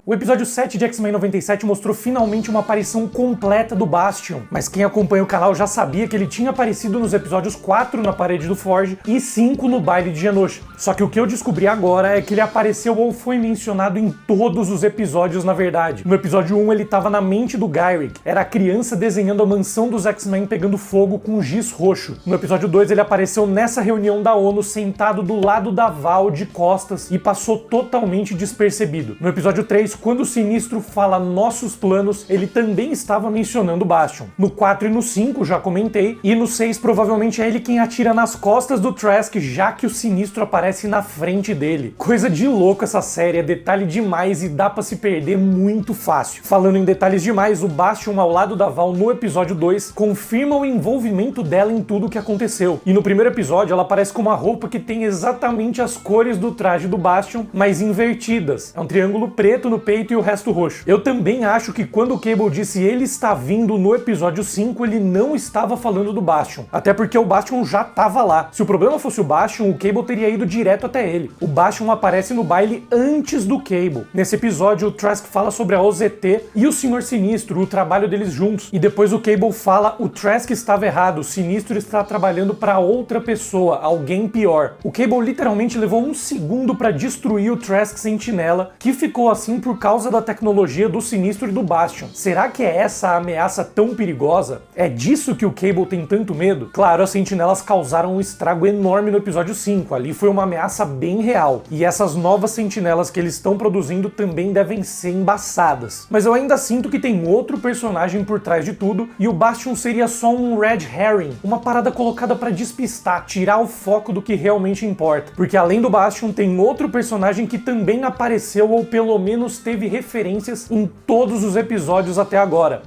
O episódio 7 de X-Men 97 mostrou finalmente uma aparição completa do Bastion, mas quem acompanha o canal já sabia que ele tinha aparecido nos episódios 4 na parede do Forge e 5 no baile de Genosha. Só que o que eu descobri agora é que ele apareceu ou foi mencionado em todos os episódios, na verdade. No episódio 1 ele estava na mente do Gyrick, era a criança desenhando a mansão dos X-Men pegando fogo com giz roxo. No episódio 2 ele apareceu nessa reunião da ONU sentado do lado da Val de costas e passou totalmente despercebido. No episódio 3, quando o Sinistro fala nossos planos, ele também estava mencionando o Bastion. No 4 e no 5 já comentei, e no 6 provavelmente é ele quem atira nas costas do Trask, já que o Sinistro aparece na frente dele. Coisa de louco essa série, é detalhe demais e dá pra se perder muito fácil. Falando em detalhes demais, o Bastion ao lado da Val no episódio 2 confirma o envolvimento dela em tudo o que aconteceu. E no primeiro episódio ela aparece com uma roupa que tem exatamente as cores do traje do Bastion, mas invertidas. É um triângulo preto no peito e o resto roxo. Eu também acho que quando o Cable disse ele está vindo no episódio 5, ele não estava falando do Bastion. Até porque o Bastion já estava lá. Se o problema fosse o Bastion, o Cable teria ido direto até ele. O Bastion aparece no baile antes do Cable. Nesse episódio, o Trask fala sobre a OZT e o Senhor Sinistro, o trabalho deles juntos. E depois o Cable fala, o Trask estava errado, o Sinistro está trabalhando para outra pessoa, alguém pior. O Cable literalmente levou um segundo para destruir o Trask Sentinela, que ficou assim por causa da tecnologia do Sinistro e do Bastion. Será que é essa a ameaça tão perigosa? É disso que o Cable tem tanto medo? Claro, as sentinelas causaram um estrago enorme no episódio 5, ali foi uma ameaça bem real. E essas novas sentinelas que eles estão produzindo também devem ser embaçadas. Mas eu ainda sinto que tem outro personagem por trás de tudo, e o Bastion seria só um red herring, uma parada colocada para despistar, tirar o foco do que realmente importa. Porque além do Bastion, tem outro personagem que também apareceu ou pelo menos teve referências em todos os episódios até agora.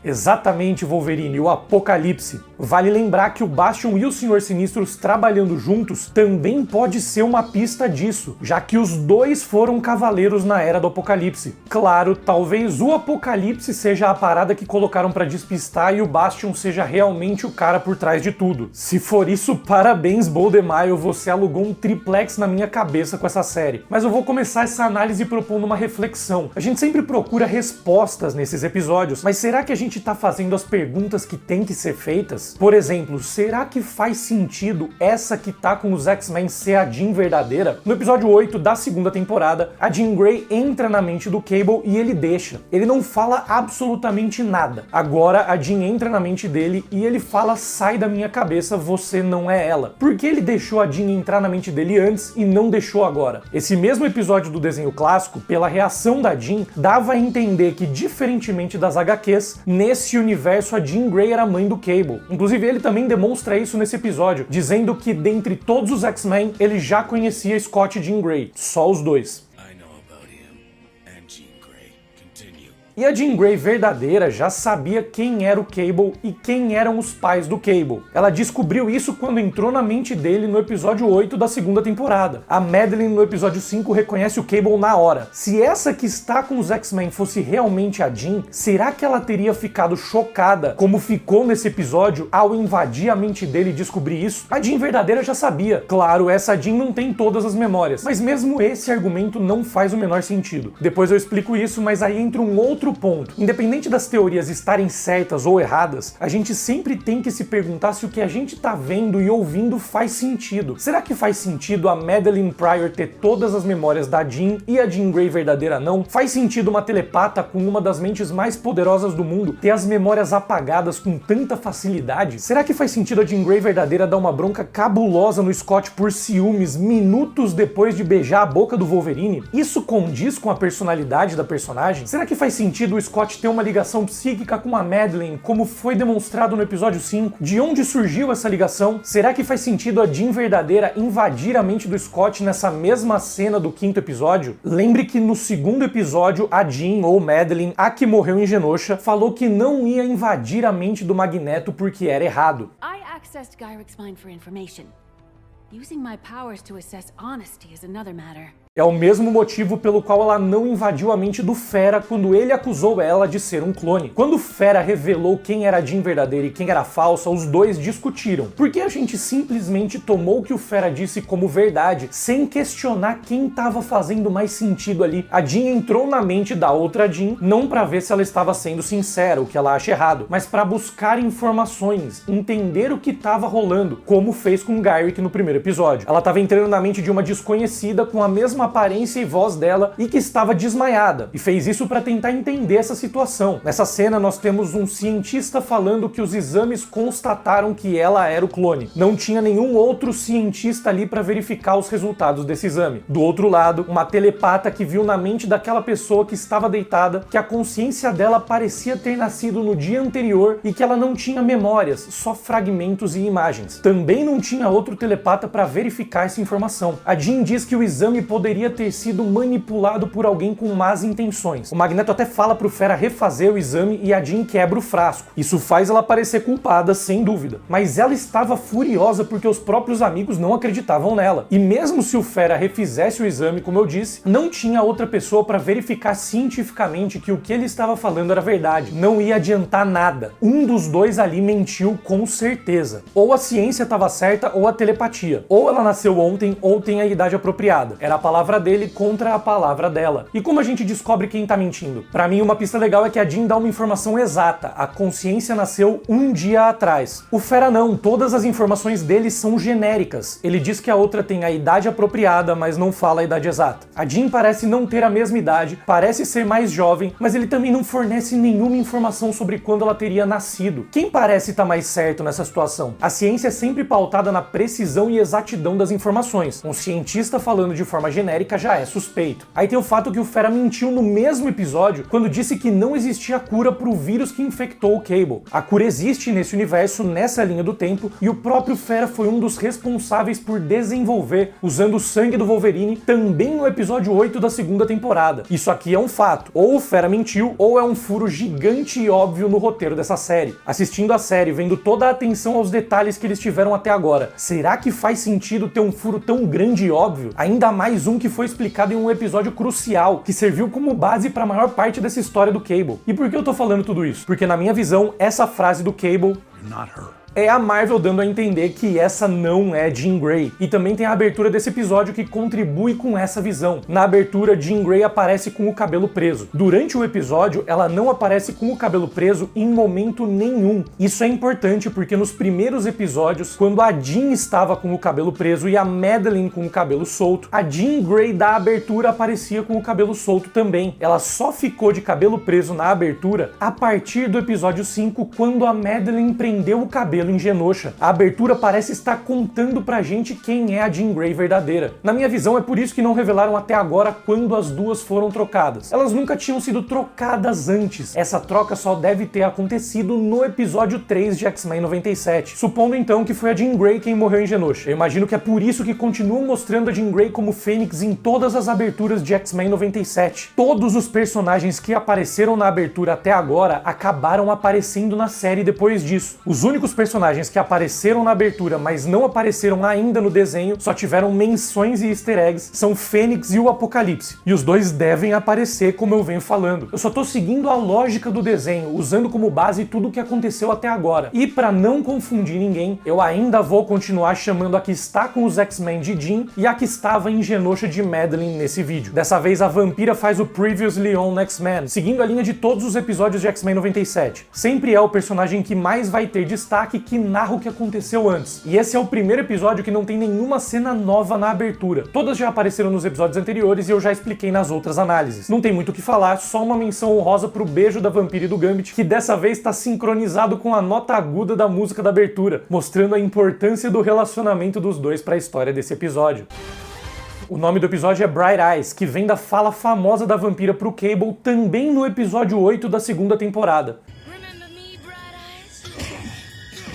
Exatamente, Wolverine, o Apocalipse. Vale lembrar que o Bastion e o Senhor Sinistros trabalhando juntos também pode ser uma pista disso, já que os dois foram cavaleiros na Era do Apocalipse. Claro, talvez o Apocalipse seja a parada que colocaram pra despistar e o Bastion seja realmente o cara por trás de tudo. Se for isso, parabéns, Boldemaio, você alugou um triplex na minha cabeça com essa série. Mas eu vou começar essa análise propondo uma reflexão. A gente sempre procura respostas nesses episódios, mas será que a gente tá fazendo as perguntas que tem que ser feitas? Por exemplo, será que faz sentido essa que tá com os X-Men ser a Jean verdadeira? No episódio 8 da segunda temporada, a Jean Grey entra na mente do Cable e ele deixa. Ele não fala absolutamente nada. Agora a Jean entra na mente dele e ele fala, sai da minha cabeça, você não é ela. Por que ele deixou a Jean entrar na mente dele antes e não deixou agora? Esse mesmo episódio do desenho clássico, pela reação da Jean, dava a entender que, diferentemente das HQs, nesse universo a Jean Grey era a mãe do Cable. Inclusive ele também demonstra isso nesse episódio, dizendo que dentre todos os X-Men ele já conhecia Scott e Jean Grey, só os dois. E a Jean Grey verdadeira já sabia quem era o Cable e quem eram os pais do Cable. Ela descobriu isso quando entrou na mente dele no episódio 8 da segunda temporada. A Madelyne no episódio 5 reconhece o Cable na hora. Se essa que está com os X-Men fosse realmente a Jean, será que ela teria ficado chocada como ficou nesse episódio ao invadir a mente dele e descobrir isso? A Jean verdadeira já sabia. Claro, essa Jean não tem todas as memórias, mas mesmo esse argumento não faz o menor sentido. Depois eu explico isso, mas aí entra um outro ponto. Independente das teorias estarem certas ou erradas, a gente sempre tem que se perguntar se o que a gente tá vendo e ouvindo faz sentido. Será que faz sentido a Madelyne Pryor ter todas as memórias da Jean e a Jean Grey verdadeira não? Faz sentido uma telepata com uma das mentes mais poderosas do mundo ter as memórias apagadas com tanta facilidade? Será que faz sentido a Jean Grey verdadeira dar uma bronca cabulosa no Scott por ciúmes minutos depois de beijar a boca do Wolverine? Isso condiz com a personalidade da personagem? Será que faz sentido o Scott ter uma ligação psíquica com a Madelyne, como foi demonstrado no episódio 5? De onde surgiu essa ligação? Será que faz sentido a Jean verdadeira invadir a mente do Scott nessa mesma cena do 5º episódio? Lembre que no 2º episódio, a Jean, ou Madelyne, a que morreu em Genosha, falou que não ia invadir a mente do Magneto porque era errado. I accessed Gyrick's mind for information. Using my powers to assess honesty is another matter. É o mesmo motivo pelo qual ela não invadiu a mente do Fera quando ele acusou ela de ser um clone. Quando o Fera revelou quem era a Jean verdadeira e quem era falsa, os dois discutiram. Porque a gente simplesmente tomou o que o Fera disse como verdade, sem questionar quem estava fazendo mais sentido ali. A Jean entrou na mente da outra Jean, não para ver se ela estava sendo sincera, o que ela acha errado, mas para buscar informações, entender o que estava rolando, como fez com Gyrick no primeiro episódio. Ela estava entrando na mente de uma desconhecida com a mesma aparência e voz dela e que estava desmaiada, e fez isso para tentar entender essa situação. Nessa cena nós temos um cientista falando que os exames constataram que ela era o clone. Não tinha nenhum outro cientista ali para verificar os resultados desse exame. Do outro lado, uma telepata que viu na mente daquela pessoa que estava deitada que a consciência dela parecia ter nascido no dia anterior e que ela não tinha memórias, só fragmentos e imagens. Também não tinha outro telepata para verificar essa informação. A Jean diz que o exame poderia ter sido manipulado por alguém com más intenções. O Magneto até fala pro Fera refazer o exame e a Jean quebra o frasco. Isso faz ela parecer culpada, sem dúvida. Mas ela estava furiosa porque os próprios amigos não acreditavam nela. E mesmo se o Fera refizesse o exame, como eu disse, não tinha outra pessoa para verificar cientificamente que o que ele estava falando era verdade. Não ia adiantar nada. Um dos dois ali mentiu com certeza. Ou a ciência estava certa ou a telepatia. Ou ela nasceu ontem ou tem a idade apropriada. Era a palavra dele contra a palavra dela. E como a gente descobre quem tá mentindo? Pra mim, uma pista legal é que a Jean dá uma informação exata. A consciência nasceu um dia atrás. O Fera não. Todas as informações dele são genéricas. Ele diz que a outra tem a idade apropriada, mas não fala a idade exata. A Jean parece não ter a mesma idade, parece ser mais jovem, mas ele também não fornece nenhuma informação sobre quando ela teria nascido. Quem parece estar mais certo nessa situação? A ciência é sempre pautada na precisão e exatidão das informações. Um cientista falando de forma genérica já é suspeito. Aí tem o fato que o Fera mentiu no mesmo episódio quando disse que não existia cura para o vírus que infectou o Cable. A cura existe nesse universo, nessa linha do tempo, e o próprio Fera foi um dos responsáveis por desenvolver, usando o sangue do Wolverine, também no episódio 8 da segunda temporada. Isso aqui é um fato. Ou o Fera mentiu, ou é um furo gigante e óbvio no roteiro dessa série. Assistindo a série, vendo toda a atenção aos detalhes que eles tiveram até agora, será que faz sentido ter um furo tão grande e óbvio? Ainda mais um que foi explicado em um episódio crucial, que serviu como base para a maior parte dessa história do Cable. E por que eu tô falando tudo isso? Porque na minha visão, essa frase do Cable é a Marvel dando a entender que essa não é Jean Grey. E também tem a abertura desse episódio que contribui com essa visão. Na abertura, Jean Grey aparece com o cabelo preso. Durante o episódio, ela não aparece com o cabelo preso em momento nenhum. Isso é importante porque nos primeiros episódios, quando a Jean estava com o cabelo preso e a Madelyne com o cabelo solto, a Jean Grey da abertura aparecia com o cabelo solto também. Ela só ficou de cabelo preso na abertura a partir do episódio 5, quando a Madelyne prendeu o cabelo em Genosha. A abertura parece estar contando pra gente quem é a Jean Grey verdadeira. Na minha visão, é por isso que não revelaram até agora quando as duas foram trocadas. Elas nunca tinham sido trocadas antes. Essa troca só deve ter acontecido no episódio 3 de X-Men 97. Supondo então que foi a Jean Grey quem morreu em Genosha. Eu imagino que é por isso que continuam mostrando a Jean Grey como Fênix em todas as aberturas de X-Men 97. Todos os personagens que apareceram na abertura até agora acabaram aparecendo na série depois disso. Os únicos personagens que apareceram na abertura, mas não apareceram ainda no desenho, só tiveram menções e easter eggs, são Fênix e o Apocalipse. E os dois devem aparecer, como eu venho falando. Eu só tô seguindo a lógica do desenho, usando como base tudo o que aconteceu até agora. E pra não confundir ninguém, eu ainda vou continuar chamando a que está com os X-Men de Jean e a que estava em Genosha de Madelyne nesse vídeo. Dessa vez a vampira faz o Previously on X-Men, seguindo a linha de todos os episódios de X-Men 97. Sempre é o personagem que mais vai ter destaque, que narra o que aconteceu antes. E esse é o primeiro episódio que não tem nenhuma cena nova na abertura. Todas já apareceram nos episódios anteriores e eu já expliquei nas outras análises. Não tem muito o que falar, só uma menção honrosa pro beijo da Vampira e do Gambit, que dessa vez está sincronizado com a nota aguda da música da abertura, mostrando a importância do relacionamento dos dois para a história desse episódio. O nome do episódio é Bright Eyes, que vem da fala famosa da vampira pro Cable também no episódio 8 da segunda temporada.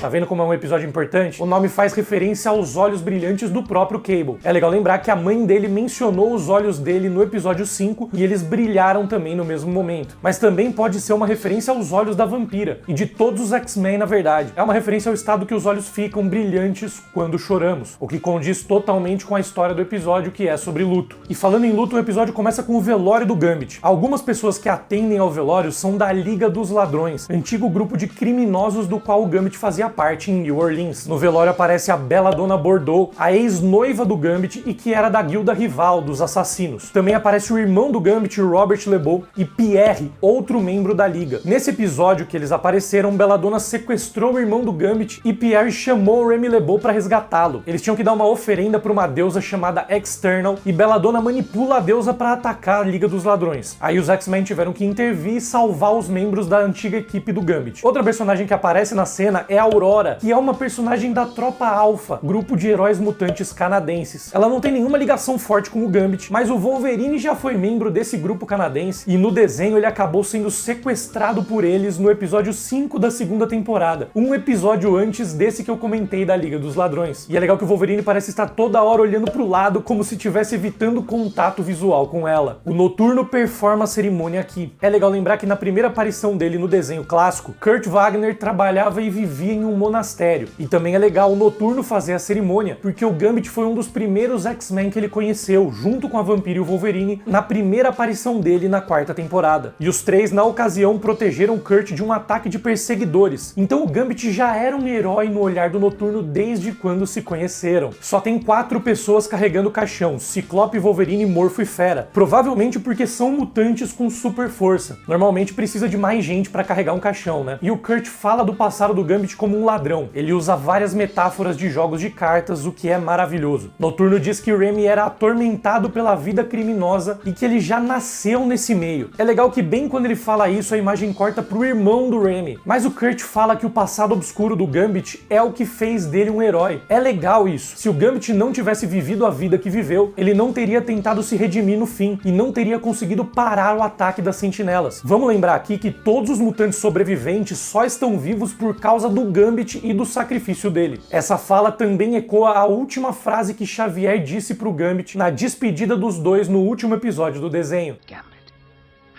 Tá vendo como é um episódio importante? O nome faz referência aos olhos brilhantes do próprio Cable. É legal lembrar que a mãe dele mencionou os olhos dele no episódio 5 e eles brilharam também no mesmo momento. Mas também pode ser uma referência aos olhos da vampira e de todos os X-Men na verdade. É uma referência ao estado que os olhos ficam brilhantes quando choramos, o que condiz totalmente com a história do episódio, que é sobre luto. E falando em luto, o episódio começa com o velório do Gambit. Algumas pessoas que atendem ao velório são da Liga dos Ladrões, antigo grupo de criminosos do qual o Gambit fazia parte em New Orleans. No velório aparece a bela Dona Bordeaux, a ex-noiva do Gambit e que era da guilda rival dos assassinos. Também aparece o irmão do Gambit, Robert LeBeau, e Pierre, outro membro da Liga. Nesse episódio que eles apareceram, Belladonna sequestrou o irmão do Gambit e Pierre chamou Remy LeBeau para resgatá-lo. Eles tinham que dar uma oferenda para uma deusa chamada External e Belladonna manipula a deusa para atacar a Liga dos Ladrões. Aí os X-Men tiveram que intervir e salvar os membros da antiga equipe do Gambit. Outra personagem que aparece na cena é a Aurora, que é uma personagem da Tropa Alpha, grupo de heróis mutantes canadenses. Ela não tem nenhuma ligação forte com o Gambit, mas o Wolverine já foi membro desse grupo canadense e no desenho ele acabou sendo sequestrado por eles no episódio 5 da segunda temporada, um episódio antes desse que eu comentei da Liga dos Ladrões. E é legal que o Wolverine parece estar toda hora olhando pro lado como se estivesse evitando contato visual com ela. O Noturno performa a cerimônia aqui. É legal lembrar que na primeira aparição dele no desenho clássico, Kurt Wagner trabalhava e vivia em um monastério. E também é legal o Noturno fazer a cerimônia, porque o Gambit foi um dos primeiros X-Men que ele conheceu, junto com a Vampira e o Wolverine, na primeira aparição dele na quarta temporada. E os três, na ocasião, protegeram Kurt de um ataque de perseguidores. Então o Gambit já era um herói no olhar do Noturno desde quando se conheceram. Só tem 4 pessoas carregando o caixão: Ciclope, Wolverine, Morfo e Fera. Provavelmente porque são mutantes com super força. Normalmente precisa de mais gente para carregar um caixão, né? E o Kurt fala do passado do Gambit como um ladrão. Ele usa várias metáforas de jogos de cartas, o que é maravilhoso. Noturno diz que Remy era atormentado pela vida criminosa e que ele já nasceu nesse meio. É legal que bem quando ele fala isso, a imagem corta pro irmão do Remy. Mas o Kurt fala que o passado obscuro do Gambit é o que fez dele um herói. É legal isso. Se o Gambit não tivesse vivido a vida que viveu, ele não teria tentado se redimir no fim e não teria conseguido parar o ataque das sentinelas. Vamos lembrar aqui que todos os mutantes sobreviventes só estão vivos por causa do Gambit e do sacrifício dele. Essa fala também ecoa a última frase que Xavier disse pro Gambit na despedida dos dois no último episódio do desenho. Gambit,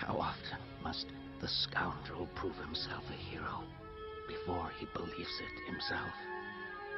how often must the scoundrel prove himself a hero before he believes it himself?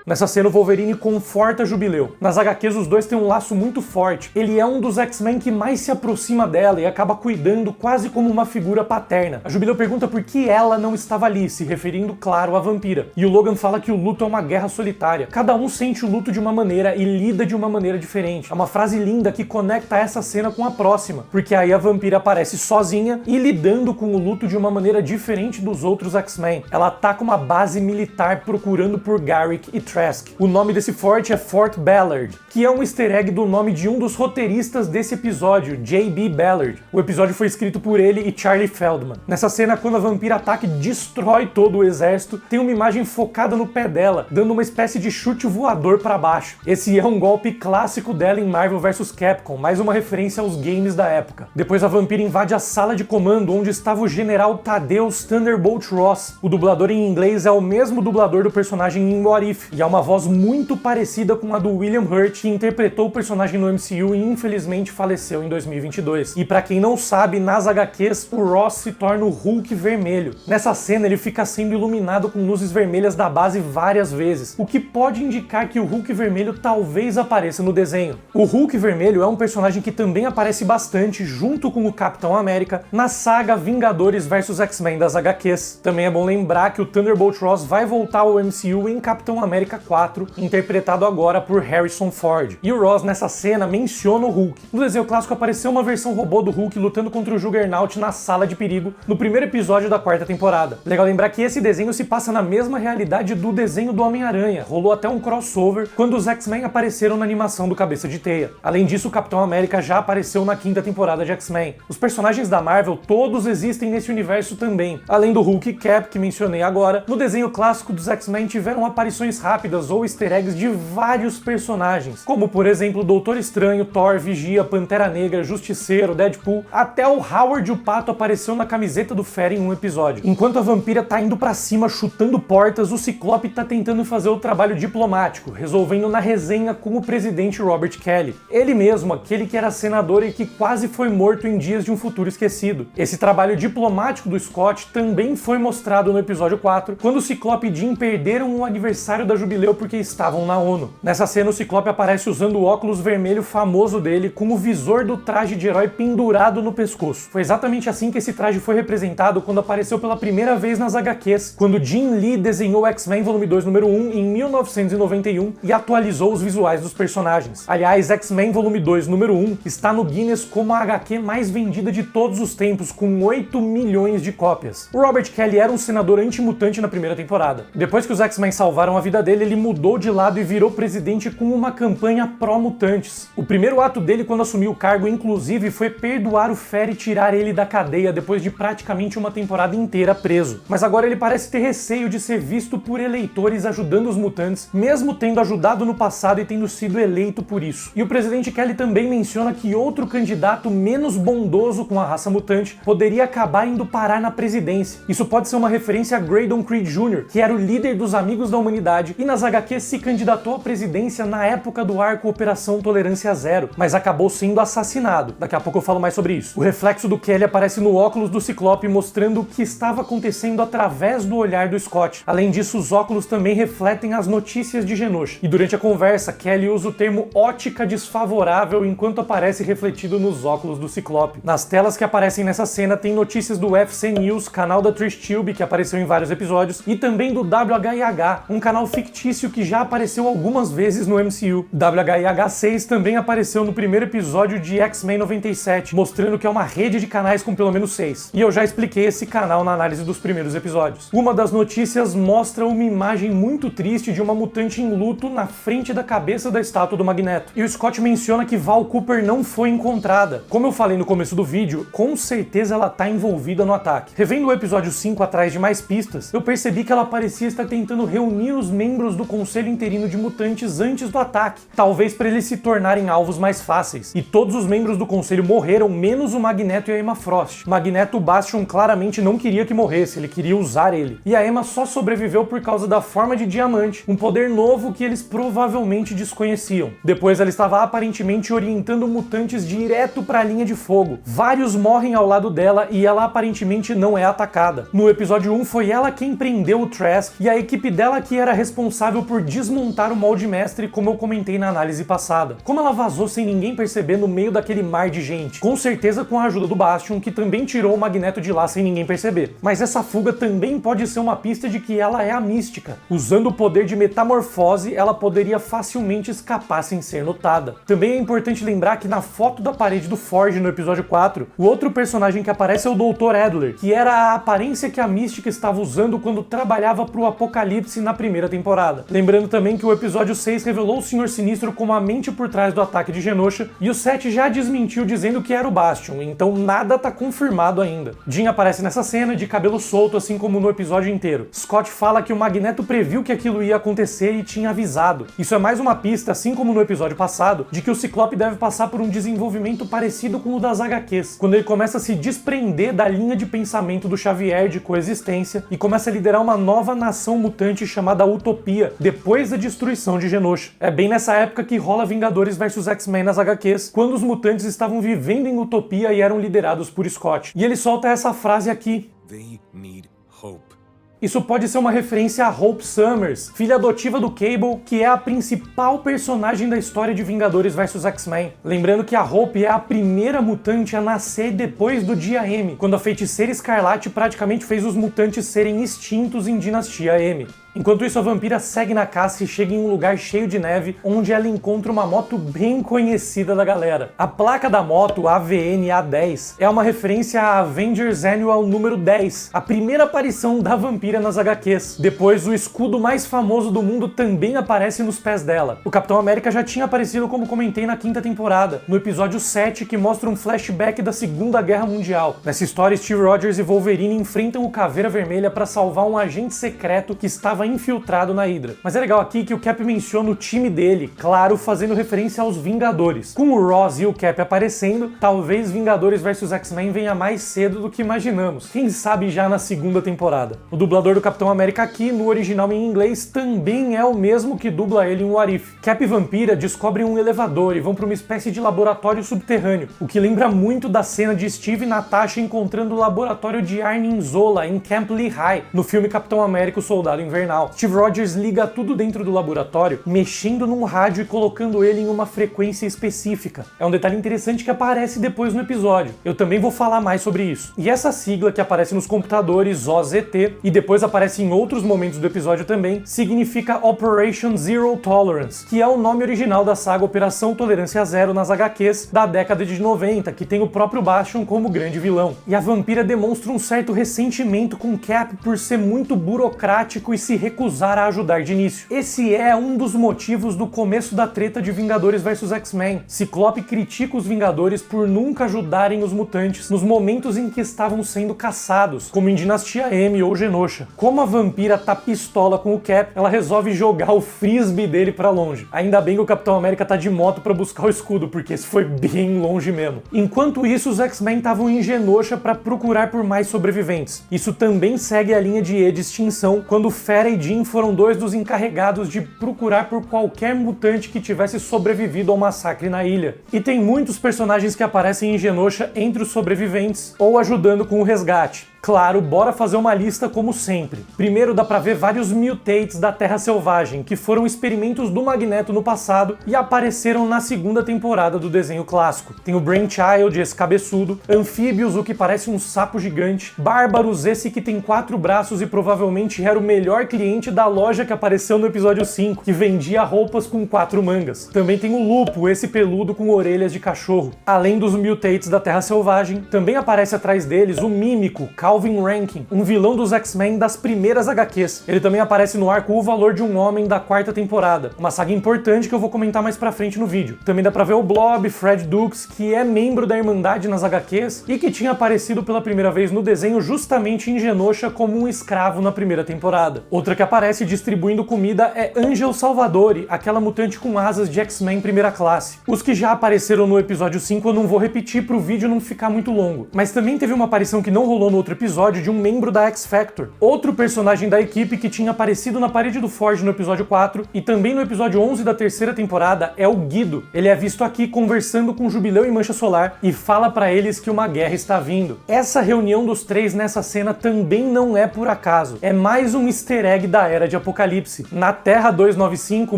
Nessa cena, o Wolverine conforta Jubileu. Nas HQs, os dois têm um laço muito forte. Ele é um dos X-Men que mais se aproxima dela e acaba cuidando quase como uma figura paterna. A Jubileu pergunta por que ela não estava ali, se referindo, claro, à vampira. E o Logan fala que o luto é uma guerra solitária. Cada um sente o luto de uma maneira e lida de uma maneira diferente. É uma frase linda que conecta essa cena com a próxima, porque aí a vampira aparece sozinha e lidando com o luto de uma maneira diferente dos outros X-Men. Ela ataca uma base militar procurando por Garrick e Trask. O nome desse forte é Fort Ballard, que é um easter egg do nome de um dos roteiristas desse episódio, J.B. Ballard. O episódio foi escrito por ele e Charlie Feldman. Nessa cena, quando a vampira ataca e destrói todo o exército, tem uma imagem focada no pé dela, dando uma espécie de chute voador para baixo. Esse é um golpe clássico dela em Marvel vs Capcom, mais uma referência aos games da época. Depois a vampira invade a sala de comando onde estava o general Thaddeus Thunderbolt Ross. O dublador em inglês é o mesmo dublador do personagem em What If, e é uma voz muito parecida com a do William Hurt, que interpretou o personagem no MCU e infelizmente faleceu em 2022. E pra quem não sabe, nas HQs, o Ross se torna o Hulk vermelho. Nessa cena, ele fica sendo iluminado com luzes vermelhas da base várias vezes, o que pode indicar que o Hulk vermelho talvez apareça no desenho. O Hulk vermelho é um personagem que também aparece bastante, junto com o Capitão América, na saga Vingadores vs X-Men das HQs. Também é bom lembrar que o Thunderbolt Ross vai voltar ao MCU em Capitão América 4, interpretado agora por Harrison Ford. E o Ross nessa cena menciona o Hulk. No desenho clássico apareceu uma versão robô do Hulk lutando contra o Juggernaut na Sala de Perigo, no primeiro episódio da quarta temporada. Legal lembrar que esse desenho se passa na mesma realidade do desenho do Homem-Aranha. Rolou até um crossover quando os X-Men apareceram na animação do Cabeça de Teia. Além disso, o Capitão América já apareceu na quinta temporada de X-Men. Os personagens da Marvel todos existem nesse universo também. Além do Hulk e Cap, que mencionei agora, no desenho clássico dos X-Men tiveram aparições rápidas rápidas ou easter eggs de vários personagens, como por exemplo Doutor Estranho, Thor, Vigia, Pantera Negra, Justiceiro, Deadpool, até o Howard o Pato apareceu na camiseta do Fera em um episódio. Enquanto a vampira tá indo pra cima chutando portas, o Ciclope tá tentando fazer o trabalho diplomático, resolvendo na resenha com o presidente Robert Kelly. Ele mesmo, aquele que era senador e que quase foi morto em Dias de um Futuro Esquecido. Esse trabalho diplomático do Scott também foi mostrado no episódio 4, quando o Ciclope e Jean perderam o aniversário da Jubileu porque estavam na ONU. Nessa cena, o Ciclope aparece usando o óculos vermelho famoso dele com o visor do traje de herói pendurado no pescoço. Foi exatamente assim que esse traje foi representado quando apareceu pela primeira vez nas HQs, quando Jim Lee desenhou X-Men Volume 2 número 1 em 1991 e atualizou os visuais dos personagens. Aliás, X-Men Volume 2 número 1 está no Guinness como a HQ mais vendida de todos os tempos, com 8 milhões de cópias. O Robert Kelly era um senador anti-mutante na primeira temporada. Depois que os X-Men salvaram a vida dele, ele mudou de lado e virou presidente com uma campanha pró-mutantes. O primeiro ato dele quando assumiu o cargo, inclusive, foi perdoar o Fera e tirar ele da cadeia depois de praticamente uma temporada inteira preso. Mas agora ele parece ter receio de ser visto por eleitores ajudando os mutantes, mesmo tendo ajudado no passado e tendo sido eleito por isso. E o presidente Kelly também menciona que outro candidato menos bondoso com a raça mutante poderia acabar indo parar na presidência. Isso pode ser uma referência a Graydon Creed Jr., que era o líder dos Amigos da Humanidade e nas HQs se candidatou à presidência na época do arco Operação Tolerância Zero, mas acabou sendo assassinado. Daqui a pouco eu falo mais sobre isso. O reflexo do Kelly aparece no óculos do Ciclope, mostrando o que estava acontecendo através do olhar do Scott. Além disso, os óculos também refletem as notícias de Genosha. E durante a conversa, Kelly usa o termo ótica desfavorável enquanto aparece refletido nos óculos do Ciclope. Nas telas que aparecem nessa cena tem notícias do UFC News, canal da Trish Tube, que apareceu em vários episódios, e também do WHIH, um canal fictício que já apareceu algumas vezes no MCU. WHIH 6 também apareceu no primeiro episódio de X-Men 97, mostrando que é uma rede de canais com pelo menos 6. E eu já expliquei esse canal na análise dos primeiros episódios. Uma das notícias mostra uma imagem muito triste de uma mutante em luto na frente da cabeça da estátua do Magneto. E o Scott menciona que Val Cooper não foi encontrada. Como eu falei no começo do vídeo, com certeza ela tá envolvida no ataque. Revendo o episódio 5 atrás de mais pistas, eu percebi que ela parecia estar tentando reunir os membros do Conselho Interino de Mutantes antes do ataque, talvez para eles se tornarem alvos mais fáceis. E todos os membros do Conselho morreram, menos o Magneto e a Emma Frost. Magneto, o Bastion claramente não queria que morresse, ele queria usar ele. E a Emma só sobreviveu por causa da forma de diamante, um poder novo que eles provavelmente desconheciam. Depois ela estava aparentemente orientando mutantes direto para a linha de fogo. Vários morrem ao lado dela e ela aparentemente não é atacada. No episódio 1 foi ela quem prendeu o Trask e a equipe dela que era responsável por desmontar o molde mestre, como eu comentei na análise passada. Como ela vazou sem ninguém perceber no meio daquele mar de gente? Com certeza com a ajuda do Bastion, que também tirou o Magneto de lá sem ninguém perceber. Mas essa fuga também pode ser uma pista de que ela é a Mística. Usando o poder de metamorfose, ela poderia facilmente escapar sem ser notada. Também é importante lembrar que na foto da parede do Forge no episódio 4, o outro personagem que aparece é o Dr. Adler, que era a aparência que a Mística estava usando quando trabalhava pro Apocalipse na primeira temporada. Lembrando também que o episódio 6 revelou o Senhor Sinistro como a mente por trás do ataque de Genosha, e o 7 já desmentiu dizendo que era o Bastion, então nada tá confirmado ainda. Jean aparece nessa cena de cabelo solto, assim como no episódio inteiro. Scott fala que o Magneto previu que aquilo ia acontecer e tinha avisado. Isso é mais uma pista, assim como no episódio passado, de que o Ciclope deve passar por um desenvolvimento parecido com o das HQs, quando ele começa a se desprender da linha de pensamento do Xavier de coexistência e começa a liderar uma nova nação mutante chamada Utopia, depois da destruição de Genosha. É bem nessa época que rola Vingadores vs X-Men nas HQs, quando os mutantes estavam vivendo em Utopia e eram liderados por Scott. E ele solta essa frase aqui: They need hope. Isso pode ser uma referência a Hope Summers, filha adotiva do Cable, que é a principal personagem da história de Vingadores vs X-Men. Lembrando que a Hope é a primeira mutante a nascer depois do Dia M, quando a Feiticeira Escarlate praticamente fez os mutantes serem extintos em Dinastia M. Enquanto isso, a vampira segue na caça e chega em um lugar cheio de neve, onde ela encontra uma moto bem conhecida da galera. A placa da moto, AVN A10, é uma referência a Avengers Annual número 10, a primeira aparição da vampira nas HQs. Depois, o escudo mais famoso do mundo também aparece nos pés dela. O Capitão América já tinha aparecido, como comentei, na 5ª temporada, no episódio 7, que mostra um flashback da Segunda Guerra Mundial. Nessa história, Steve Rogers e Wolverine enfrentam o Caveira Vermelha para salvar um agente secreto que estava infiltrado na Hydra. Mas é legal aqui que o Cap menciona o time dele, claro, fazendo referência aos Vingadores. Com o Ross e o Cap aparecendo, talvez Vingadores vs X-Men venha mais cedo do que imaginamos. Quem sabe já na segunda temporada. O dublador do Capitão América aqui, no original em inglês, também é o mesmo que dubla ele em What If. Cap e Vampira descobrem um elevador e vão para uma espécie de laboratório subterrâneo, o que lembra muito da cena de Steve e Natasha encontrando o laboratório de Arnim Zola em Camp Lehigh, no filme Capitão América, o Soldado Invernal. Steve Rogers liga tudo dentro do laboratório, mexendo num rádio e colocando ele em uma frequência específica. É um detalhe interessante que aparece depois no episódio. Eu também vou falar mais sobre isso. E essa sigla que aparece nos computadores, OZT, e depois aparece em outros momentos do episódio também, significa Operation Zero Tolerance, que é o nome original da saga Operação Tolerância Zero nas HQs da década de 90, que tem o próprio Bastion como grande vilão. E a Vampira demonstra um certo ressentimento com Cap por ser muito burocrático e se recusar a ajudar de início. Esse é um dos motivos do começo da treta de Vingadores vs X-Men. Ciclope critica os Vingadores por nunca ajudarem os mutantes nos momentos em que estavam sendo caçados, como em Dinastia M ou Genosha. Como a Vampira tá pistola com o Cap, ela resolve jogar o frisbee dele pra longe. Ainda bem que o Capitão América tá de moto pra buscar o escudo, porque esse foi bem longe mesmo. Enquanto isso, os X-Men estavam em Genosha pra procurar por mais sobreviventes. Isso também segue a linha de E de extinção, quando Fera e Jean foram dois dos encarregados de procurar por qualquer mutante que tivesse sobrevivido ao massacre na ilha. E tem muitos personagens que aparecem em Genosha entre os sobreviventes, ou ajudando com o resgate. Claro, bora fazer uma lista como sempre. Primeiro dá pra ver vários mutates da Terra Selvagem, que foram experimentos do Magneto no passado e apareceram na segunda temporada do desenho clássico. Tem o Brainchild, esse cabeçudo, Anfíbios, o que parece um sapo gigante, Bárbaros, esse que tem 4 braços e provavelmente era o melhor cliente da loja que apareceu no episódio 5, que vendia roupas com 4 mangas. Também tem o Lupo, esse peludo com orelhas de cachorro. Além dos mutates da Terra Selvagem, também aparece atrás deles o Mímico, Calvin Rankin, um vilão dos X-Men das primeiras HQs. Ele também aparece no arco O Valor de um Homem da 4ª temporada, uma saga importante que eu vou comentar mais pra frente no vídeo. Também dá pra ver o Blob, Fred Dukes, que é membro da Irmandade nas HQs e que tinha aparecido pela primeira vez no desenho justamente em Genosha como um escravo na primeira temporada. Outra que aparece distribuindo comida é Angel Salvadori, aquela mutante com asas de X-Men primeira classe. Os que já apareceram no episódio 5 eu não vou repetir pro vídeo não ficar muito longo, mas também teve uma aparição que não rolou no outro episódio de um membro da X-Factor, outro personagem da equipe que tinha aparecido na parede do Forge no episódio 4 e também no episódio 11 da terceira temporada é o Guido. Ele é visto aqui conversando com Jubileu e Mancha Solar e fala pra eles que uma guerra está vindo. Essa reunião dos três nessa cena também não é por acaso, é mais um easter egg da Era de Apocalipse. Na Terra 295,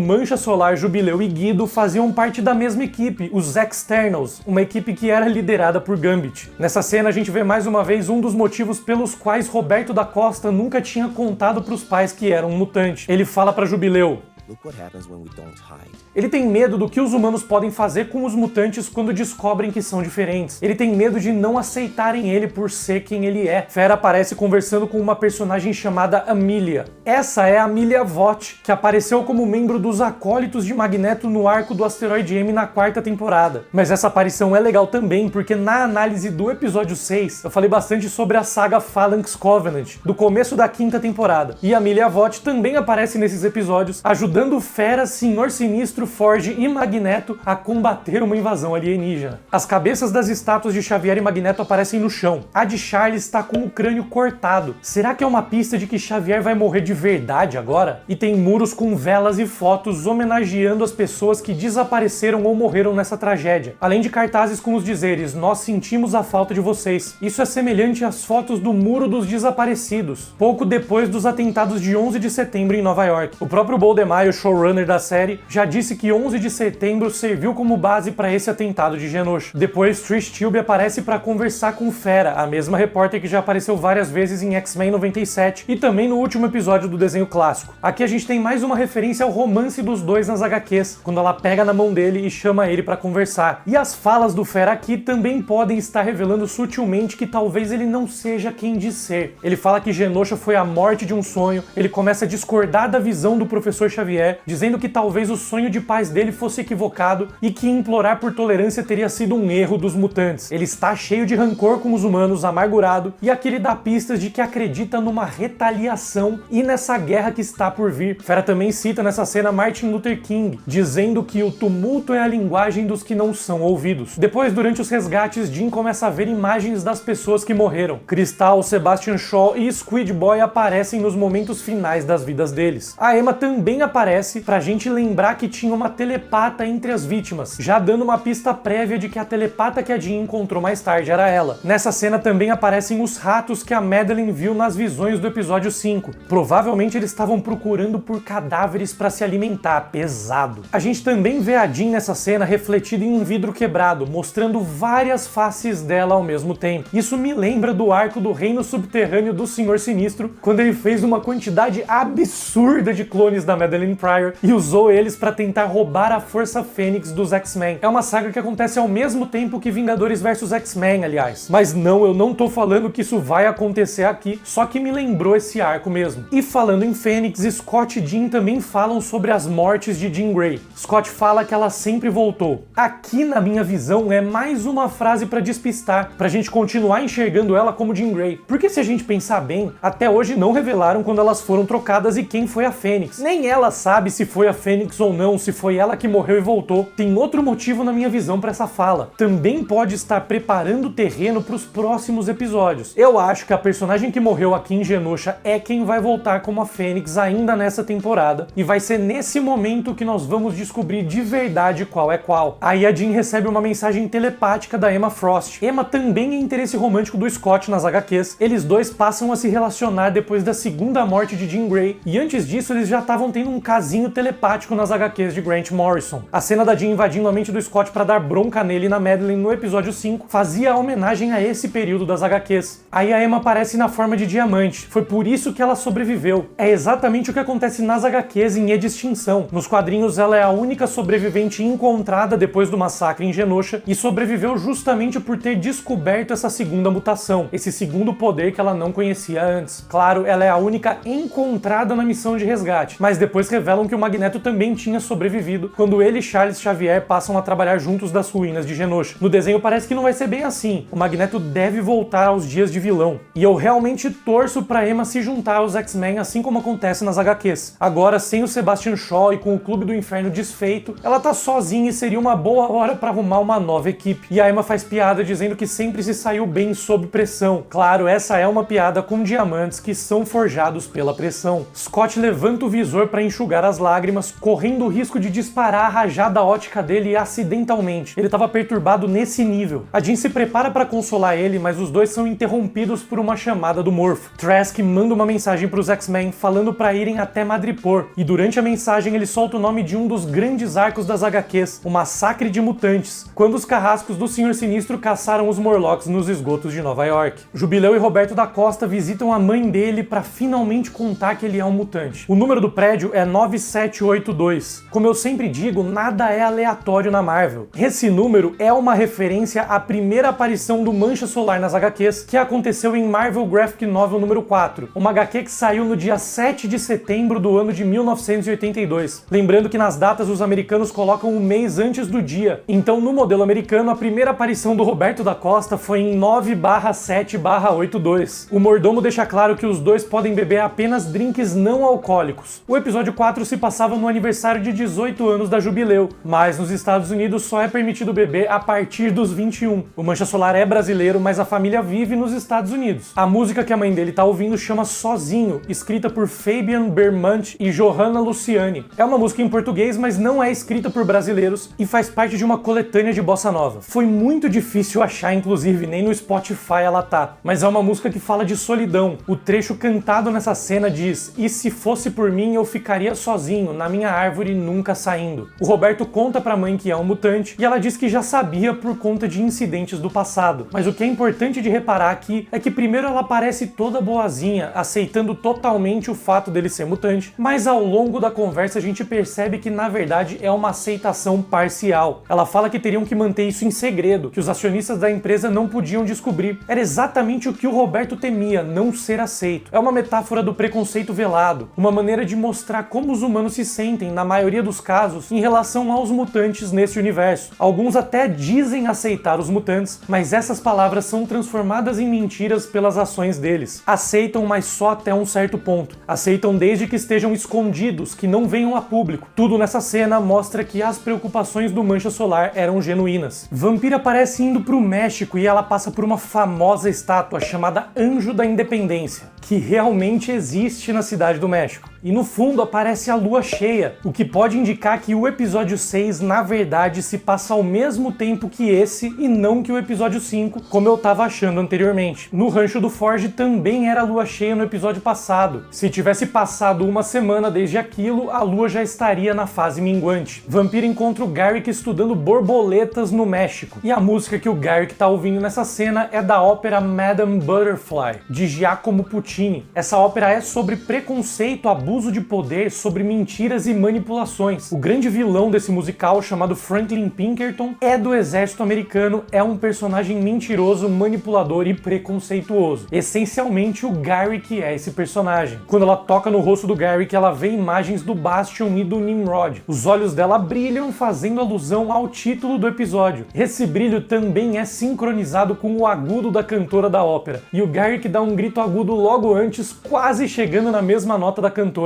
Mancha Solar, Jubileu e Guido faziam parte da mesma equipe, os Externals, uma equipe que era liderada por Gambit. Nessa cena a gente vê mais uma vez um dos motivos pelos quais Roberto da Costa nunca tinha contado pros pais que era um mutante. Ele fala pra Jubileu: Look what happens when we don't hide. Ele tem medo do que os humanos podem fazer com os mutantes quando descobrem que são diferentes. Ele tem medo de não aceitarem ele por ser quem ele é. Fera aparece conversando com uma personagem chamada Amelia. Essa é a Amelia Vought, que apareceu como membro dos Acólitos de Magneto no arco do Asteroide M na 4ª temporada. Mas essa aparição é legal também porque na análise do episódio 6 eu falei bastante sobre a saga Phalanx Covenant, do começo da 5ª temporada. E a Amelia Vought também aparece nesses episódios, ajudando Fera, Senhor Sinistro, Forge e Magneto a combater uma invasão alienígena. As cabeças das estátuas de Xavier e Magneto aparecem no chão. A de Charles está com o crânio cortado. Será que é uma pista de que Xavier vai morrer de verdade agora? E tem muros com velas e fotos homenageando as pessoas que desapareceram ou morreram nessa tragédia. Além de cartazes com os dizeres: nós sentimos a falta de vocês. Isso é semelhante às fotos do Muro dos Desaparecidos, pouco depois dos atentados de 11 de setembro em Nova York. O próprio Paul DeMaio, showrunner da série, já disse que 11 de setembro serviu como base para esse atentado de Genosha. Depois, Trish Tilby aparece para conversar com Fera, a mesma repórter que já apareceu várias vezes em X-Men 97 e também no último episódio do desenho clássico. Aqui a gente tem mais uma referência ao romance dos dois nas HQs, quando ela pega na mão dele e chama ele para conversar. E as falas do Fera aqui também podem estar revelando sutilmente que talvez ele não seja quem diz ser. Ele fala que Genosha foi a morte de um sonho, ele começa a discordar da visão do professor Xavier Xavier, dizendo que talvez o sonho de paz dele fosse equivocado e que implorar por tolerância teria sido um erro dos mutantes. Ele está cheio de rancor com os humanos, amargurado, e aqui ele dá pistas de que acredita numa retaliação e nessa guerra que está por vir. Fera também cita nessa cena Martin Luther King, dizendo que o tumulto é a linguagem dos que não são ouvidos. Depois, durante os resgates, Jean começa a ver imagens das pessoas que morreram. Crystal, Sebastian Shaw e Squid Boy aparecem nos momentos finais das vidas deles. A Emma também aparece pra gente lembrar que tinha uma telepata entre as vítimas, já dando uma pista prévia de que a telepata que a Jean encontrou mais tarde era ela. Nessa cena também aparecem os ratos que a Madeleine viu nas visões do episódio 5. Provavelmente eles estavam procurando por cadáveres para se alimentar, pesado. A gente também vê a Jean nessa cena refletida em um vidro quebrado, mostrando várias faces dela ao mesmo tempo. Isso me lembra do arco do Reino Subterrâneo do Senhor Sinistro, quando ele fez uma quantidade absurda de clones da Madeleine Pryor e usou eles para tentar roubar a Força Fênix dos X-Men. É uma saga que acontece ao mesmo tempo que Vingadores vs X-Men, aliás. Mas não, eu não tô falando que isso vai acontecer aqui, só que me lembrou esse arco mesmo. E falando em Fênix, Scott e Jean também falam sobre as mortes de Jean Grey. Scott fala que ela sempre voltou. Aqui, na minha visão, é mais uma frase pra despistar, pra gente continuar enxergando ela como Jean Grey. Porque se a gente pensar bem, até hoje não revelaram quando elas foram trocadas e quem foi a Fênix. Nem ela sabe se foi a Fênix ou não, se foi ela que morreu e voltou. Tem outro motivo na minha visão pra essa fala. Também pode estar preparando o terreno pros próximos episódios. Eu acho que a personagem que morreu aqui em Genosha é quem vai voltar como a Fênix ainda nessa temporada, e vai ser nesse momento que nós vamos descobrir de verdade qual é qual. Aí a Jean recebe uma mensagem telepática da Emma Frost. Emma também é interesse romântico do Scott nas HQs. Eles dois passam a se relacionar depois da segunda morte de Jean Grey, e antes disso eles já estavam tendo um casinho telepático nas HQs de Grant Morrison. A cena da Jean invadindo a mente do Scott para dar bronca nele e na Madeleine no episódio 5 fazia homenagem a esse período das HQs. Aí a Emma aparece na forma de diamante. Foi por isso que ela sobreviveu. É exatamente o que acontece nas HQs em E de Extinção. Nos quadrinhos ela é a única sobrevivente encontrada depois do massacre em Genosha e sobreviveu justamente por ter descoberto essa segunda mutação, esse segundo poder que ela não conhecia antes. Claro, ela é a única encontrada na missão de resgate, mas depois revelam que o Magneto também tinha sobrevivido quando ele e Charles Xavier passam a trabalhar juntos das ruínas de Genosha. No desenho parece que não vai ser bem assim. O Magneto deve voltar aos dias de vilão. E eu realmente torço pra Emma se juntar aos X-Men, assim como acontece nas HQs. Agora, sem o Sebastian Shaw e com o Clube do Inferno desfeito, ela tá sozinha e seria uma boa hora pra arrumar uma nova equipe. E a Emma faz piada dizendo que sempre se saiu bem sob pressão. Claro, essa é uma piada com diamantes que são forjados pela pressão. Scott levanta o visor pra enxugar as lágrimas, correndo o risco de disparar a rajada ótica dele acidentalmente. Ele tava perturbado nesse nível. A Jean se prepara pra consolar ele, mas os dois são interrompidos por uma chamada do Morph. Trask manda uma mensagem pros X-Men falando pra irem até Madripoor, e durante a mensagem ele solta o nome de um dos grandes arcos das HQs, o Massacre de Mutantes, quando os carrascos do Senhor Sinistro caçaram os Morlocks nos esgotos de Nova York. Jubileu e Roberto da Costa visitam a mãe dele pra finalmente contar que ele é um mutante. O número do prédio é 9782. Como eu sempre digo, nada é aleatório na Marvel. Esse número é uma referência à primeira aparição do Mancha Solar nas HQs, que aconteceu em Marvel Graphic Novel número 4, uma HQ que saiu no dia 7 de setembro do ano de 1982. Lembrando que nas datas os americanos colocam um mês antes do dia. Então, no modelo americano, a primeira aparição do Roberto da Costa foi em 9/7/82. O mordomo deixa claro que os dois podem beber apenas drinks não alcoólicos. O episódio 4 se passava no aniversário de 18 anos da Jubileu, mas nos Estados Unidos só é permitido beber a partir dos 21. O Mancha Solar é brasileiro, mas a família vive nos Estados Unidos. A música que a mãe dele tá ouvindo chama Sozinho, escrita por Fabian Bermant e Johanna Luciani. É uma música em português, mas não é escrita por brasileiros e faz parte de uma coletânea de bossa nova. Foi muito difícil achar, inclusive, nem no Spotify ela tá. Mas é uma música que fala de solidão. O trecho cantado nessa cena diz: "E se fosse por mim, eu ficaria sozinho, na minha árvore, nunca saindo." O Roberto conta pra mãe que é um mutante e ela diz que já sabia por conta de incidentes do passado. Mas o que é importante de reparar aqui é que primeiro ela parece toda boazinha, aceitando totalmente o fato dele ser mutante, mas ao longo da conversa a gente percebe que na verdade é uma aceitação parcial. Ela fala que teriam que manter isso em segredo, que os acionistas da empresa não podiam descobrir. Era exatamente o que o Roberto temia, não ser aceito. É uma metáfora do preconceito velado, uma maneira de mostrar como como os humanos se sentem, na maioria dos casos, em relação aos mutantes nesse universo. Alguns até dizem aceitar os mutantes, mas essas palavras são transformadas em mentiras pelas ações deles. Aceitam, mas só até um certo ponto. Aceitam desde que estejam escondidos, que não venham a público. Tudo nessa cena mostra que as preocupações do Mancha Solar eram genuínas. Vampira aparece indo pro México e ela passa por uma famosa estátua chamada Anjo da Independência, que realmente existe na cidade do México. E no fundo aparece a lua cheia, o que pode indicar que o episódio 6 na verdade se passa ao mesmo tempo que esse e não que o episódio 5, como eu tava achando anteriormente. No Rancho do Forge também era lua cheia no episódio passado. Se tivesse passado uma semana desde aquilo, a lua já estaria na fase minguante. Vampira encontra o Garrick estudando borboletas no México. E a música que o Garrick tá ouvindo nessa cena é da ópera Madame Butterfly, de Giacomo Puccini. Essa ópera é sobre preconceito, abuso de poder, sobre mentiras e manipulações. O grande vilão desse musical, chamado Franklin Pinkerton, é do exército americano, é um personagem mentiroso, manipulador e preconceituoso. Essencialmente, o Garrick é esse personagem. Quando ela toca no rosto do Garrick, ela vê imagens do Bastion e do Nimrod. Os olhos dela brilham, fazendo alusão ao título do episódio. Esse brilho também é sincronizado com o agudo da cantora da ópera. E o Garrick dá um grito agudo logo antes, quase chegando na mesma nota da cantora.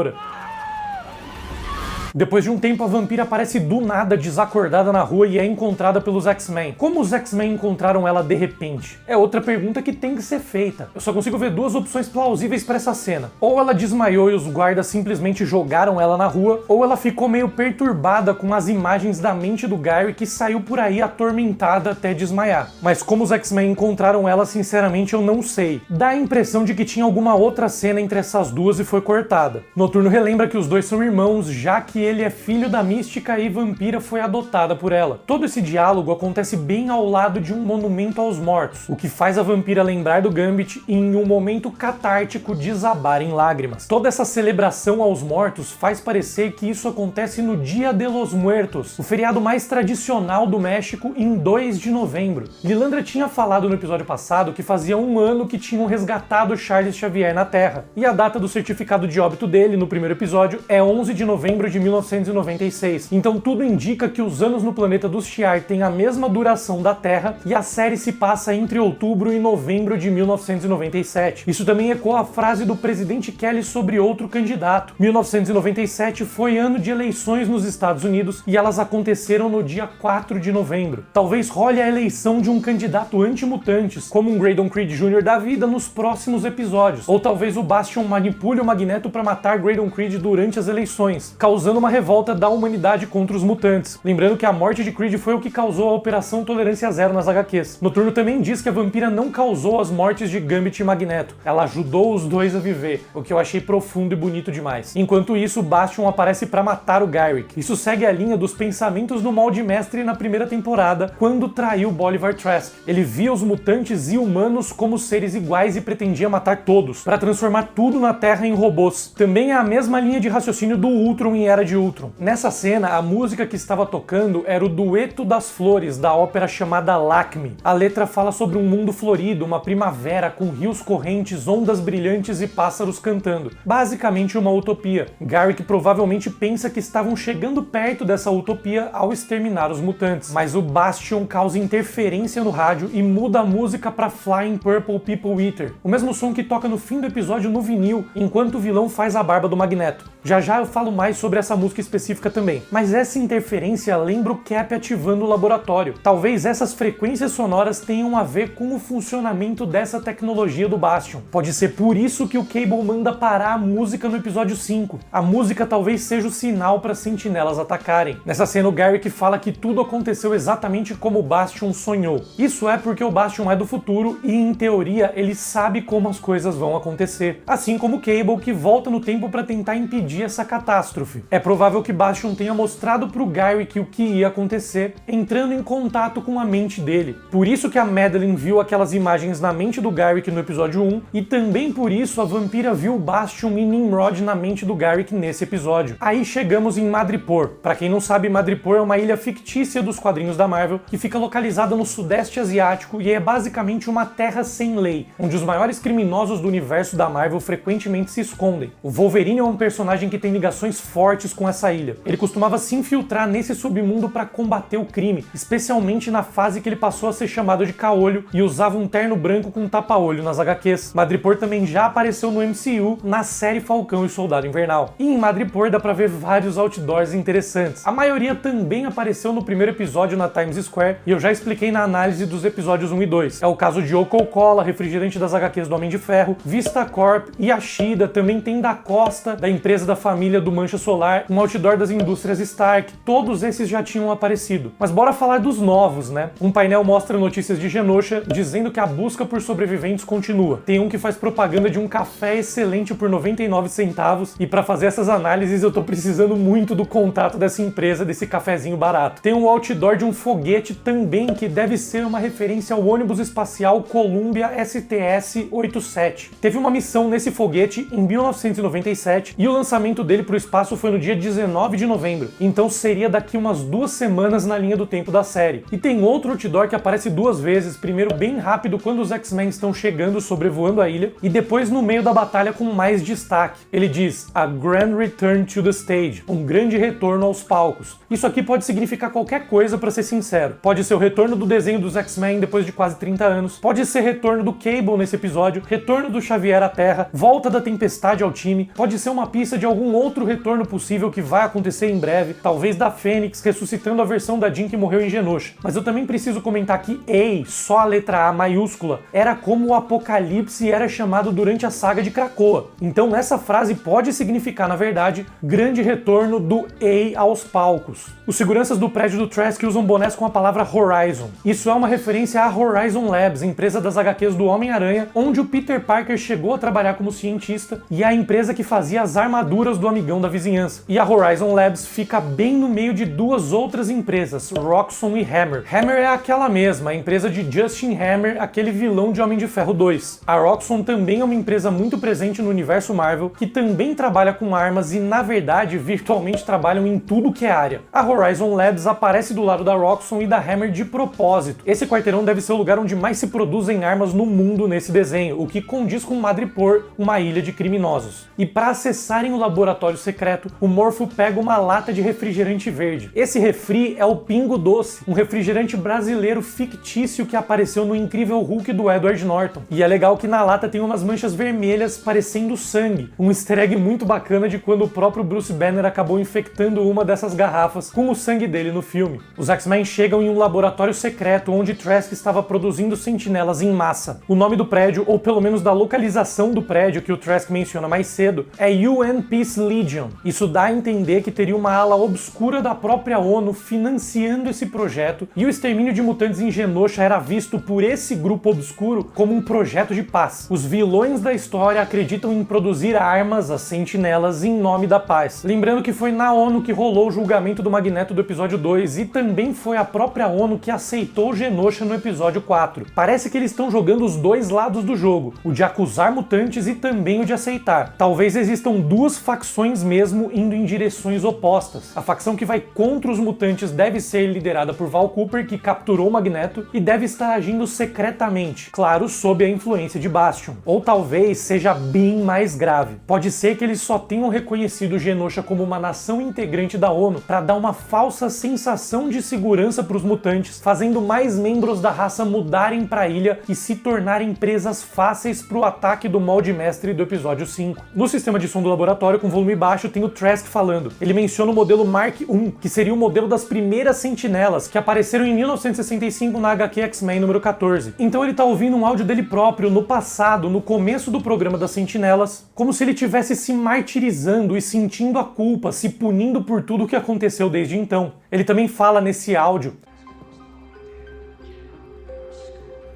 Depois de um tempo, a vampira aparece do nada desacordada na rua e é encontrada pelos X-Men. Como os X-Men encontraram ela de repente? É outra pergunta que tem que ser feita. Eu só consigo ver duas opções plausíveis para essa cena. Ou ela desmaiou e os guardas simplesmente jogaram ela na rua, ou ela ficou meio perturbada com as imagens da mente do Garrick e saiu por aí atormentada até desmaiar. Mas como os X-Men encontraram ela, sinceramente eu não sei. Dá a impressão de que tinha alguma outra cena entre essas duas e foi cortada. Noturno relembra que os dois são irmãos, já que ele é filho da Mística e Vampira foi adotada por ela. Todo esse diálogo acontece bem ao lado de um monumento aos mortos, o que faz a Vampira lembrar do Gambit e em um momento catártico desabar em lágrimas. Toda essa celebração aos mortos faz parecer que isso acontece no Dia de los Muertos, o feriado mais tradicional do México, em 2 de novembro. Lilandra tinha falado no episódio passado que fazia um ano que tinham resgatado Charles Xavier na Terra, e a data do certificado de óbito dele no primeiro episódio é 11 de novembro de 1996. Então tudo indica que os anos no planeta dos Shi'ar têm a mesma duração da Terra e a série se passa entre outubro e novembro de 1997. Isso também ecoa a frase do presidente Kelly sobre outro candidato. 1997 foi ano de eleições nos Estados Unidos e elas aconteceram no dia 4 de novembro. Talvez role a eleição de um candidato anti-mutantes, como um Graydon Creed Jr. da vida nos próximos episódios. Ou talvez o Bastion manipule o Magneto para matar Graydon Creed durante as eleições, causando uma revolta da humanidade contra os mutantes. Lembrando que a morte de Creed foi o que causou a Operação Tolerância Zero nas HQs. Noturno também diz que a vampira não causou as mortes de Gambit e Magneto. Ela ajudou os dois a viver, o que eu achei profundo e bonito demais. Enquanto isso, Bastion aparece para matar o Garrick. Isso segue a linha dos pensamentos do Molde Mestre na primeira temporada, quando traiu Bolivar Trask. Ele via os mutantes e humanos como seres iguais e pretendia matar todos, para transformar tudo na Terra em robôs. Também é a mesma linha de raciocínio do Ultron em Era de Ultron. Nessa cena, a música que estava tocando era o Dueto das Flores, da ópera chamada Lakme. A letra fala sobre um mundo florido, uma primavera com rios correntes, ondas brilhantes e pássaros cantando. Basicamente uma utopia. Garrick provavelmente pensa que estavam chegando perto dessa utopia ao exterminar os mutantes, mas o Bastion causa interferência no rádio e muda a música para Flying Purple People Eater, o mesmo som que toca no fim do episódio no vinil, enquanto o vilão faz a barba do Magneto. Já já eu falo mais sobre essa música específica também, mas essa interferência lembra o Cap ativando o laboratório. Talvez essas frequências sonoras tenham a ver com o funcionamento dessa tecnologia do Bastion. Pode ser por isso que o Cable manda parar a música no episódio 5. A música talvez seja o sinal para sentinelas atacarem. Nessa cena o Garrick fala que tudo aconteceu exatamente como o Bastion sonhou. Isso é porque o Bastion é do futuro e, em teoria, ele sabe como as coisas vão acontecer. Assim como o Cable, que volta no tempo para tentar impedir essa catástrofe. É provável que Bastion tenha mostrado pro Gyrick o que ia acontecer, entrando em contato com a mente dele. Por isso que a Madeleine viu aquelas imagens na mente do Gyrick no episódio 1, e também por isso a vampira viu Bastion e Nimrod na mente do Gyrick nesse episódio. Aí chegamos em Madripoor. Pra quem não sabe, Madripoor é uma ilha fictícia dos quadrinhos da Marvel, que fica localizada no sudeste asiático e é basicamente uma terra sem lei, onde os maiores criminosos do universo da Marvel frequentemente se escondem. O Wolverine é um personagem que tem ligações fortes com essa ilha. Ele costumava se infiltrar nesse submundo para combater o crime, especialmente na fase que ele passou a ser chamado de Caolho e usava um terno branco com tapa-olho nas HQs. Madripoor também já apareceu no MCU na série Falcão e Soldado Invernal. E em Madripoor dá pra ver vários outdoors interessantes. A maioria também apareceu no primeiro episódio na Times Square e eu já expliquei na análise dos episódios 1 e 2. É o caso de Coca-Cola, refrigerante das HQs do Homem de Ferro, Vista Corp e Ashida, também tem da Costa, da empresa da família do Mancha Solar, um outdoor das indústrias Stark, todos esses já tinham aparecido. Mas bora falar dos novos, né? Um painel mostra notícias de Genosha dizendo que a busca por sobreviventes continua. Tem um que faz propaganda de um café excelente por 99 centavos e para fazer essas análises eu tô precisando muito do contato dessa empresa, desse cafezinho barato. Tem um outdoor de um foguete também que deve ser uma referência ao ônibus espacial Columbia STS-87. Teve uma missão nesse foguete em 1997 e o lançamento dele para o espaço foi no dia 19 de novembro, então seria daqui umas 2 semanas na linha do tempo da série. E tem outro outdoor que aparece 2 vezes, primeiro bem rápido quando os X-Men estão chegando, sobrevoando a ilha, e depois no meio da batalha com mais destaque. Ele diz: "A grand return to the stage", um grande retorno aos palcos. Isso aqui pode significar qualquer coisa, pra ser sincero. Pode ser o retorno do desenho dos X-Men depois de quase 30 anos, pode ser retorno do Cable nesse episódio, retorno do Xavier à Terra, volta da Tempestade ao time, pode ser uma pista de algum outro retorno possível que vai acontecer em breve, talvez da Fênix ressuscitando a versão da Jean que morreu em Genosha. Mas eu também preciso comentar que A, só a letra A maiúscula, era como o Apocalipse era chamado durante a saga de Krakoa. Então essa frase pode significar, na verdade, grande retorno do A aos palcos. Os seguranças do prédio do Trask usam bonés com a palavra Horizon. Isso é uma referência à Horizon Labs, empresa das HQs do Homem-Aranha, onde o Peter Parker chegou a trabalhar como cientista, e é a empresa que fazia as armaduras do amigão da vizinhança. E a Horizon Labs fica bem no meio de 2 outras empresas, Roxxon e Hammer. Hammer é aquela mesma, a empresa de Justin Hammer, aquele vilão de Homem de Ferro 2. A Roxxon também é uma empresa muito presente no universo Marvel, que também trabalha com armas e, na verdade, virtualmente trabalham em tudo que é área. A Horizon Labs aparece do lado da Roxxon e da Hammer de propósito. Esse quarteirão deve ser o lugar onde mais se produzem armas no mundo nesse desenho, o que condiz com Madripoor, uma ilha de criminosos. E para acessarem o laboratório secreto, o Morpho pega uma lata de refrigerante verde. Esse refri é o Pingo Doce, um refrigerante brasileiro fictício que apareceu no Incrível Hulk do Edward Norton. E é legal que na lata tem umas manchas vermelhas parecendo sangue, um easter egg muito bacana de quando o próprio Bruce Banner acabou infectando uma dessas garrafas com o sangue dele no filme. Os X-Men chegam em um laboratório secreto onde Trask estava produzindo sentinelas em massa. O nome do prédio, ou pelo menos da localização do prédio que o Trask menciona mais cedo, é UN Peace Legion. Isso dá a entender que teria uma ala obscura da própria ONU financiando esse projeto, e o extermínio de mutantes em Genosha era visto por esse grupo obscuro como um projeto de paz. Os vilões da história acreditam em produzir armas, as sentinelas, em nome da paz. Lembrando que foi na ONU que rolou o julgamento do Magneto do episódio 2, e também foi a própria ONU que aceitou Genosha no episódio 4. Parece que eles estão jogando os 2 lados do jogo, o de acusar mutantes e também o de aceitar. Talvez existam 2 facções mesmo indo em direções opostas. A facção que vai contra os mutantes deve ser liderada por Val Cooper, que capturou o Magneto, e deve estar agindo secretamente, claro, sob a influência de Bastion. Ou talvez seja bem mais grave. Pode ser que eles só tenham reconhecido Genosha como uma nação integrante da ONU para dar uma falsa sensação de segurança para os mutantes, fazendo mais membros da raça mudarem para a ilha e se tornarem presas fáceis para o ataque do molde mestre do episódio 5. No sistema de som do laboratório com volume baixo tem o Trask falando. Ele menciona o modelo Mark I, que seria o modelo das primeiras sentinelas que apareceram em 1965 na HQ X-Men número 14. Então ele tá ouvindo um áudio dele próprio no passado, no começo do programa das sentinelas, como se ele estivesse se martirizando e sentindo a culpa, se punindo por tudo o que aconteceu desde então. Ele também fala nesse áudio: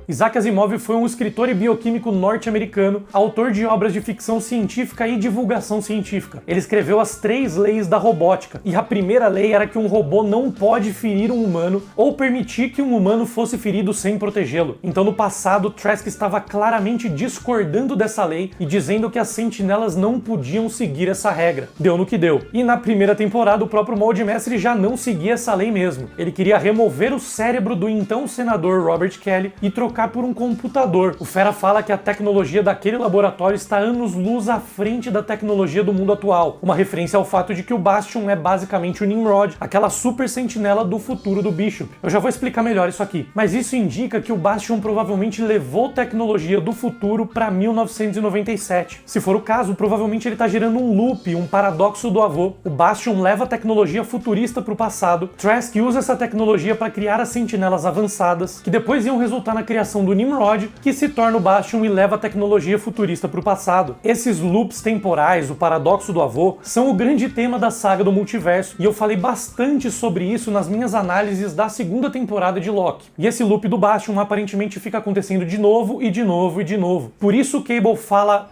Isaac Asimov foi um escritor e bioquímico norte-americano, autor de obras de ficção científica e divulgação científica. Ele escreveu as 3 leis da robótica, e a primeira lei era que um robô não pode ferir um humano ou permitir que um humano fosse ferido sem protegê-lo. Então no passado, Trask estava claramente discordando dessa lei e dizendo que as sentinelas não podiam seguir essa regra. Deu no que deu. E na primeira temporada, o próprio Molde Mestre já não seguia essa lei mesmo. Ele queria remover o cérebro do então senador Robert Kelly e trocar por um computador. O Fera fala que a tecnologia daquele laboratório está anos-luz à frente da tecnologia do mundo atual. Uma referência ao fato de que o Bastion é basicamente o Nimrod, aquela super sentinela do futuro do Bishop. Eu já vou explicar melhor isso aqui. Mas isso indica que o Bastion provavelmente levou tecnologia do futuro para 1997. Se for o caso, provavelmente ele está gerando um loop, um paradoxo do avô. O Bastion leva a tecnologia futurista para o passado, Trask usa essa tecnologia para criar as sentinelas avançadas, que depois iam resultar na criação do Nimrod, que se torna o Bastion e leva a tecnologia futurista para o passado. Esses loops temporais, o paradoxo do avô, são o grande tema da saga do multiverso, e eu falei bastante sobre isso nas minhas análises da segunda temporada de Loki. E esse loop do Bastion aparentemente fica acontecendo de novo e de novo e de novo. Por isso o Cable fala...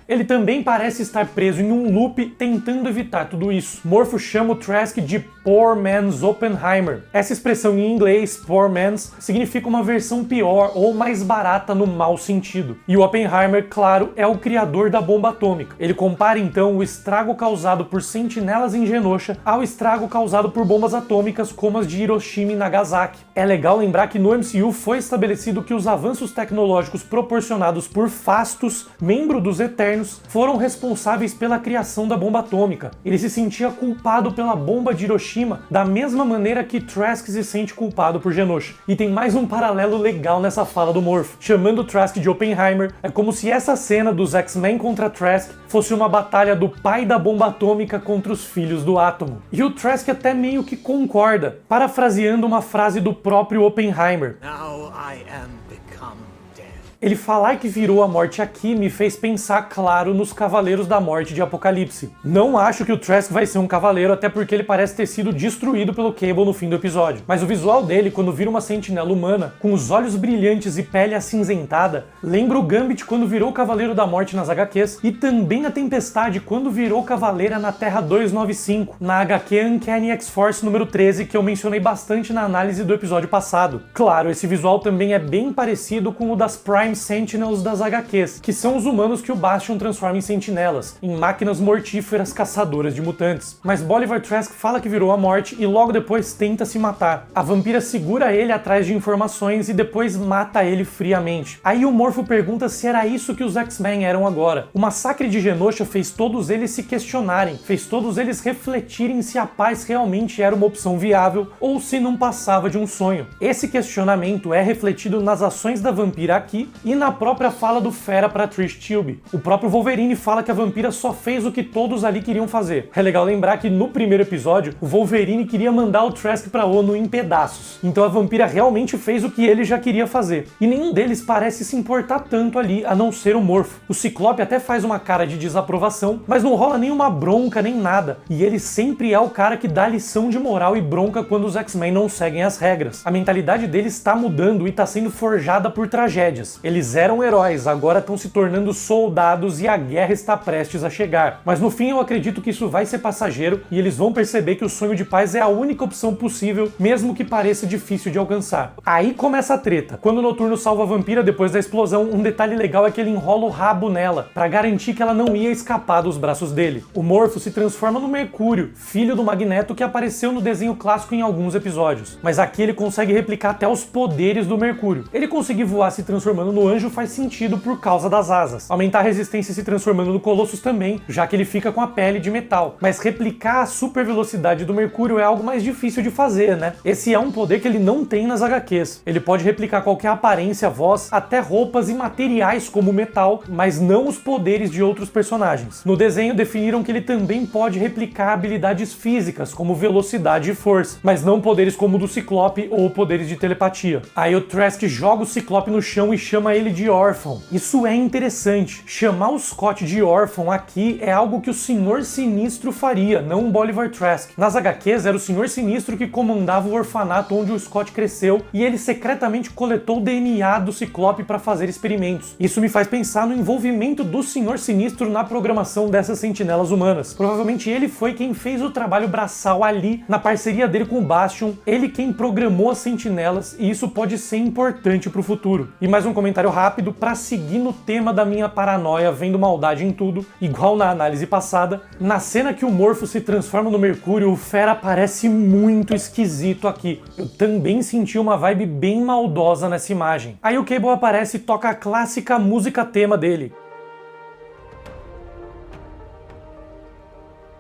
Ele também parece estar preso em um loop tentando evitar tudo isso. Morpho chama o Trask de Poor Man's Oppenheimer. Essa expressão em inglês, Poor Man's, significa uma versão pior ou mais barata no mau sentido. E o Oppenheimer, claro, é o criador da bomba atômica. Ele compara então o estrago causado por sentinelas em Genosha ao estrago causado por bombas atômicas como as de Hiroshima e Nagasaki. É legal lembrar que no MCU foi estabelecido que os avanços tecnológicos proporcionados por Phastos, membro dos Eternos, foram responsáveis pela criação da bomba atômica. Ele se sentia culpado pela bomba de Hiroshima da mesma maneira que Trask se sente culpado por Genosha. E tem mais um paralelo legal nessa fala do Morph. Chamando Trask de Oppenheimer, é como se essa cena dos X-Men contra Trask fosse uma batalha do pai da bomba atômica contra os filhos do átomo. E o Trask até meio que concorda, parafraseando uma frase do próprio Oppenheimer. Now I am become dead. Ele falar que virou a morte aqui me fez pensar, claro, nos Cavaleiros da Morte de Apocalipse. Não acho que o Trask vai ser um cavaleiro, até porque ele parece ter sido destruído pelo Cable no fim do episódio. Mas o visual dele, quando vira uma sentinela humana, com os olhos brilhantes e pele acinzentada, lembra o Gambit quando virou o Cavaleiro da Morte nas HQs, e também a Tempestade quando virou Cavaleira na Terra 295, na HQ Uncanny X-Force número 13, que eu mencionei bastante na análise do episódio passado. Claro, esse visual também é bem parecido com o das Prime Sentinels das HQs, que são os humanos que o Bastion transforma em sentinelas, em máquinas mortíferas caçadoras de mutantes. Mas Bolivar Trask fala que virou a morte e logo depois tenta se matar. A vampira segura ele atrás de informações e depois mata ele friamente. Aí o Morpho pergunta se era isso que os X-Men eram agora. O massacre de Genosha fez todos eles se questionarem, fez todos eles refletirem se a paz realmente era uma opção viável ou se não passava de um sonho. Esse questionamento é refletido nas ações da vampira aqui e na própria fala do Fera para Trish Tilby. O próprio Wolverine fala que a vampira só fez o que todos ali queriam fazer. É legal lembrar que no primeiro episódio, o Wolverine queria mandar o Trask pra ONU em pedaços. Então a vampira realmente fez o que ele já queria fazer. E nenhum deles parece se importar tanto ali, a não ser o Morpho. O Ciclope até faz uma cara de desaprovação, mas não rola nenhuma bronca nem nada. E ele sempre é o cara que dá lição de moral e bronca quando os X-Men não seguem as regras. A mentalidade deles está mudando e está sendo forjada por tragédias. Eles eram heróis, agora estão se tornando soldados e a guerra está prestes a chegar. Mas no fim eu acredito que isso vai ser passageiro e eles vão perceber que o sonho de paz é a única opção possível, mesmo que pareça difícil de alcançar. Aí começa a treta. Quando o Noturno salva a vampira depois da explosão, um detalhe legal é que ele enrola o rabo nela, para garantir que ela não ia escapar dos braços dele. O Morpho se transforma no Mercúrio, filho do Magneto que apareceu no desenho clássico em alguns episódios. Mas aqui ele consegue replicar até os poderes do Mercúrio. Ele conseguir voar se transformando no anjo faz sentido por causa das asas. Aumentar a resistência se transformando no Colossus também, já que ele fica com a pele de metal. Mas replicar a super velocidade do Mercúrio é algo mais difícil de fazer, né? Esse é um poder que ele não tem nas HQs. Ele pode replicar qualquer aparência, voz, até roupas e materiais como metal, mas não os poderes de outros personagens. No desenho definiram que ele também pode replicar habilidades físicas, como velocidade e força, mas não poderes como o do Ciclope ou poderes de telepatia. Aí o Trask joga o Ciclope Ciclope no chão e chama ele de órfão. Isso é interessante. Chamar o Scott de órfão aqui é algo que o Senhor Sinistro faria, não o Bolivar Trask. Nas HQs era o Senhor Sinistro que comandava o orfanato onde o Scott cresceu e ele secretamente coletou o DNA do Ciclope para fazer experimentos. Isso me faz pensar no envolvimento do Senhor Sinistro na programação dessas sentinelas humanas. Provavelmente ele foi quem fez o trabalho braçal ali, na parceria dele com o Bastion, ele quem programou as sentinelas, e isso pode ser importante pro futuro. E mais um comentário rápido para seguir no tema da minha paranoia vendo maldade em tudo, igual na análise passada. Na cena que o Morpho se transforma no Mercúrio, o Fera parece muito esquisito aqui. Eu também senti uma vibe bem maldosa nessa imagem. Aí o Cable aparece e toca a clássica música tema dele,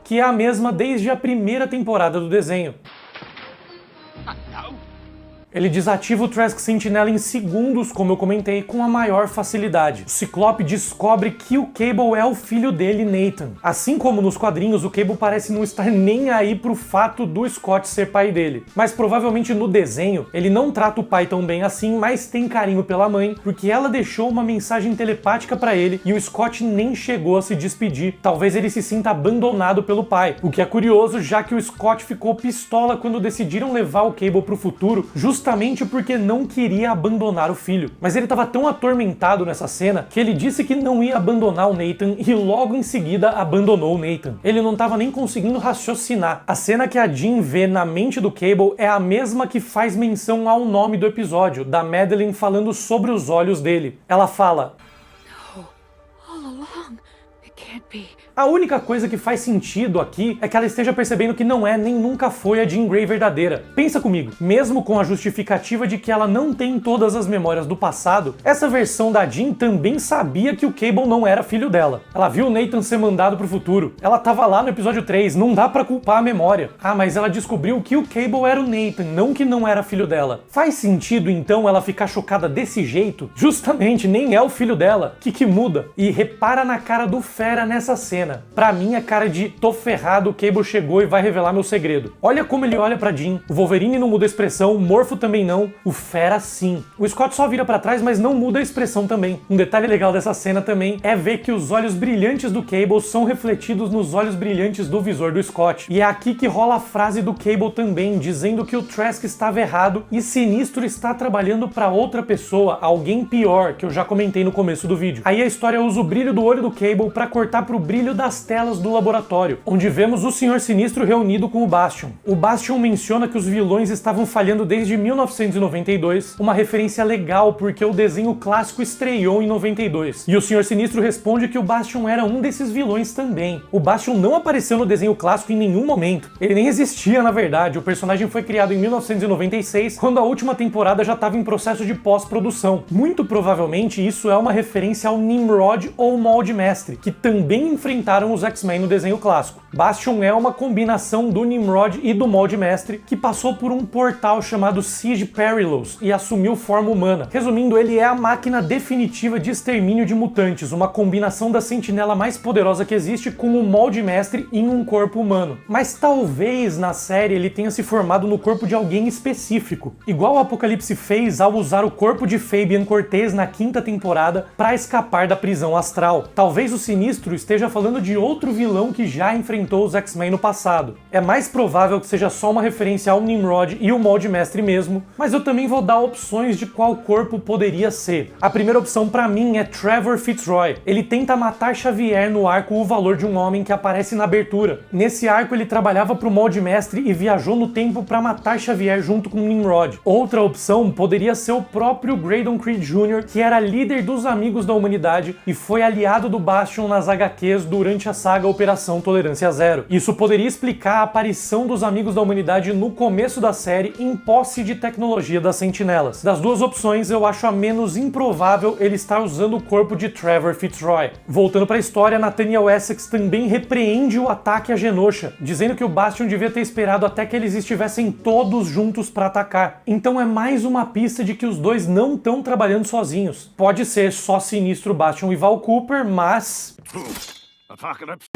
que é a mesma desde a primeira temporada do desenho. Ele desativa o Trask Sentinela em segundos, como eu comentei, com a maior facilidade. O Ciclope descobre que o Cable é o filho dele, Nathan. Assim como nos quadrinhos, o Cable parece não estar nem aí pro fato do Scott ser pai dele. Mas provavelmente no desenho, ele não trata o pai tão bem assim, mas tem carinho pela mãe, porque ela deixou uma mensagem telepática pra ele e o Scott nem chegou a se despedir. Talvez ele se sinta abandonado pelo pai, o que é curioso, já que o Scott ficou pistola quando decidiram levar o Cable pro futuro, justamente porque não queria abandonar o filho. Mas ele estava tão atormentado nessa cena que ele disse que não ia abandonar o Nathan e logo em seguida abandonou o Nathan. Ele não estava nem conseguindo raciocinar. A cena que a Jean vê na mente do Cable é a mesma que faz menção ao nome do episódio, da Madelyne falando sobre os olhos dele. Ela fala: "No, all along, it can't be." A única coisa que faz sentido aqui é que ela esteja percebendo que não é nem nunca foi a Jean Grey verdadeira. Pensa comigo, mesmo com a justificativa de que ela não tem todas as memórias do passado, essa versão da Jean também sabia que o Cable não era filho dela. Ela viu o Nathan ser mandado pro futuro. Ela tava lá no episódio 3, não dá pra culpar a memória. Ah, mas ela descobriu que o Cable era o Nathan, não que não era filho dela. Faz sentido então ela ficar chocada desse jeito? Justamente, nem é o filho dela. Que muda? E repara na cara do Fera nessa cena. Pra mim é cara de tô ferrado, o Cable chegou e vai revelar meu segredo. Olha como ele olha pra Jean. O Wolverine não muda a expressão, o Morpho também não, o Fera sim. O Scott só vira pra trás, mas não muda a expressão também. Um detalhe legal dessa cena também é ver que os olhos brilhantes do Cable são refletidos nos olhos brilhantes do visor do Scott. E é aqui que rola a frase do Cable também, dizendo que o Trask estava errado e Sinistro está trabalhando pra outra pessoa, alguém pior, que eu já comentei no começo do vídeo. Aí a história usa o brilho do olho do Cable pra cortar pro brilho das telas do laboratório, onde vemos o Senhor Sinistro reunido com o Bastion. O Bastion menciona que os vilões estavam falhando desde 1992, uma referência legal porque o desenho clássico estreou em 92. E o Senhor Sinistro responde que o Bastion era um desses vilões também. O Bastion não apareceu no desenho clássico em nenhum momento. Ele nem existia, na verdade. O personagem foi criado em 1996, quando a última temporada já estava em processo de pós-produção. Muito provavelmente isso é uma referência ao Nimrod ou Molde Mestre, que também enfrentaram os X-Men no desenho clássico. Bastion é uma combinação do Nimrod e do Molde Mestre, que passou por um portal chamado Siege Perilous e assumiu forma humana. Resumindo, ele é a máquina definitiva de extermínio de mutantes, uma combinação da sentinela mais poderosa que existe com o Molde Mestre em um corpo humano. Mas talvez na série ele tenha se formado no corpo de alguém específico, igual o Apocalipse fez ao usar o corpo de Fabian Cortez na 5ª temporada para escapar da prisão astral. Talvez o Sinistro esteja falando de outro vilão que já enfrentou os X-Men no passado. É mais provável que seja só uma referência ao Nimrod e o Molde Mestre mesmo, mas eu também vou dar opções de qual corpo poderia ser. A primeira opção pra mim é Trevor Fitzroy. Ele tenta matar Xavier no arco O Valor de um Homem que aparece na abertura. Nesse arco ele trabalhava pro Molde Mestre e viajou no tempo pra matar Xavier junto com Nimrod. Outra opção poderia ser o próprio Graydon Creed Jr., que era líder dos Amigos da Humanidade e foi aliado do Bastion nas HQs durante a saga Operação Tolerância Zero. Isso poderia explicar a aparição dos Amigos da Humanidade no começo da série em posse de tecnologia das Sentinelas. Das duas opções, eu acho a menos improvável ele estar usando o corpo de Trevor Fitzroy. Voltando para a história, Nathaniel Essex também repreende o ataque a Genosha, dizendo que o Bastion devia ter esperado até que eles estivessem todos juntos para atacar. Então é mais uma pista de que os dois não estão trabalhando sozinhos. Pode ser só Sinistro, Bastion e Val Cooper, mas... A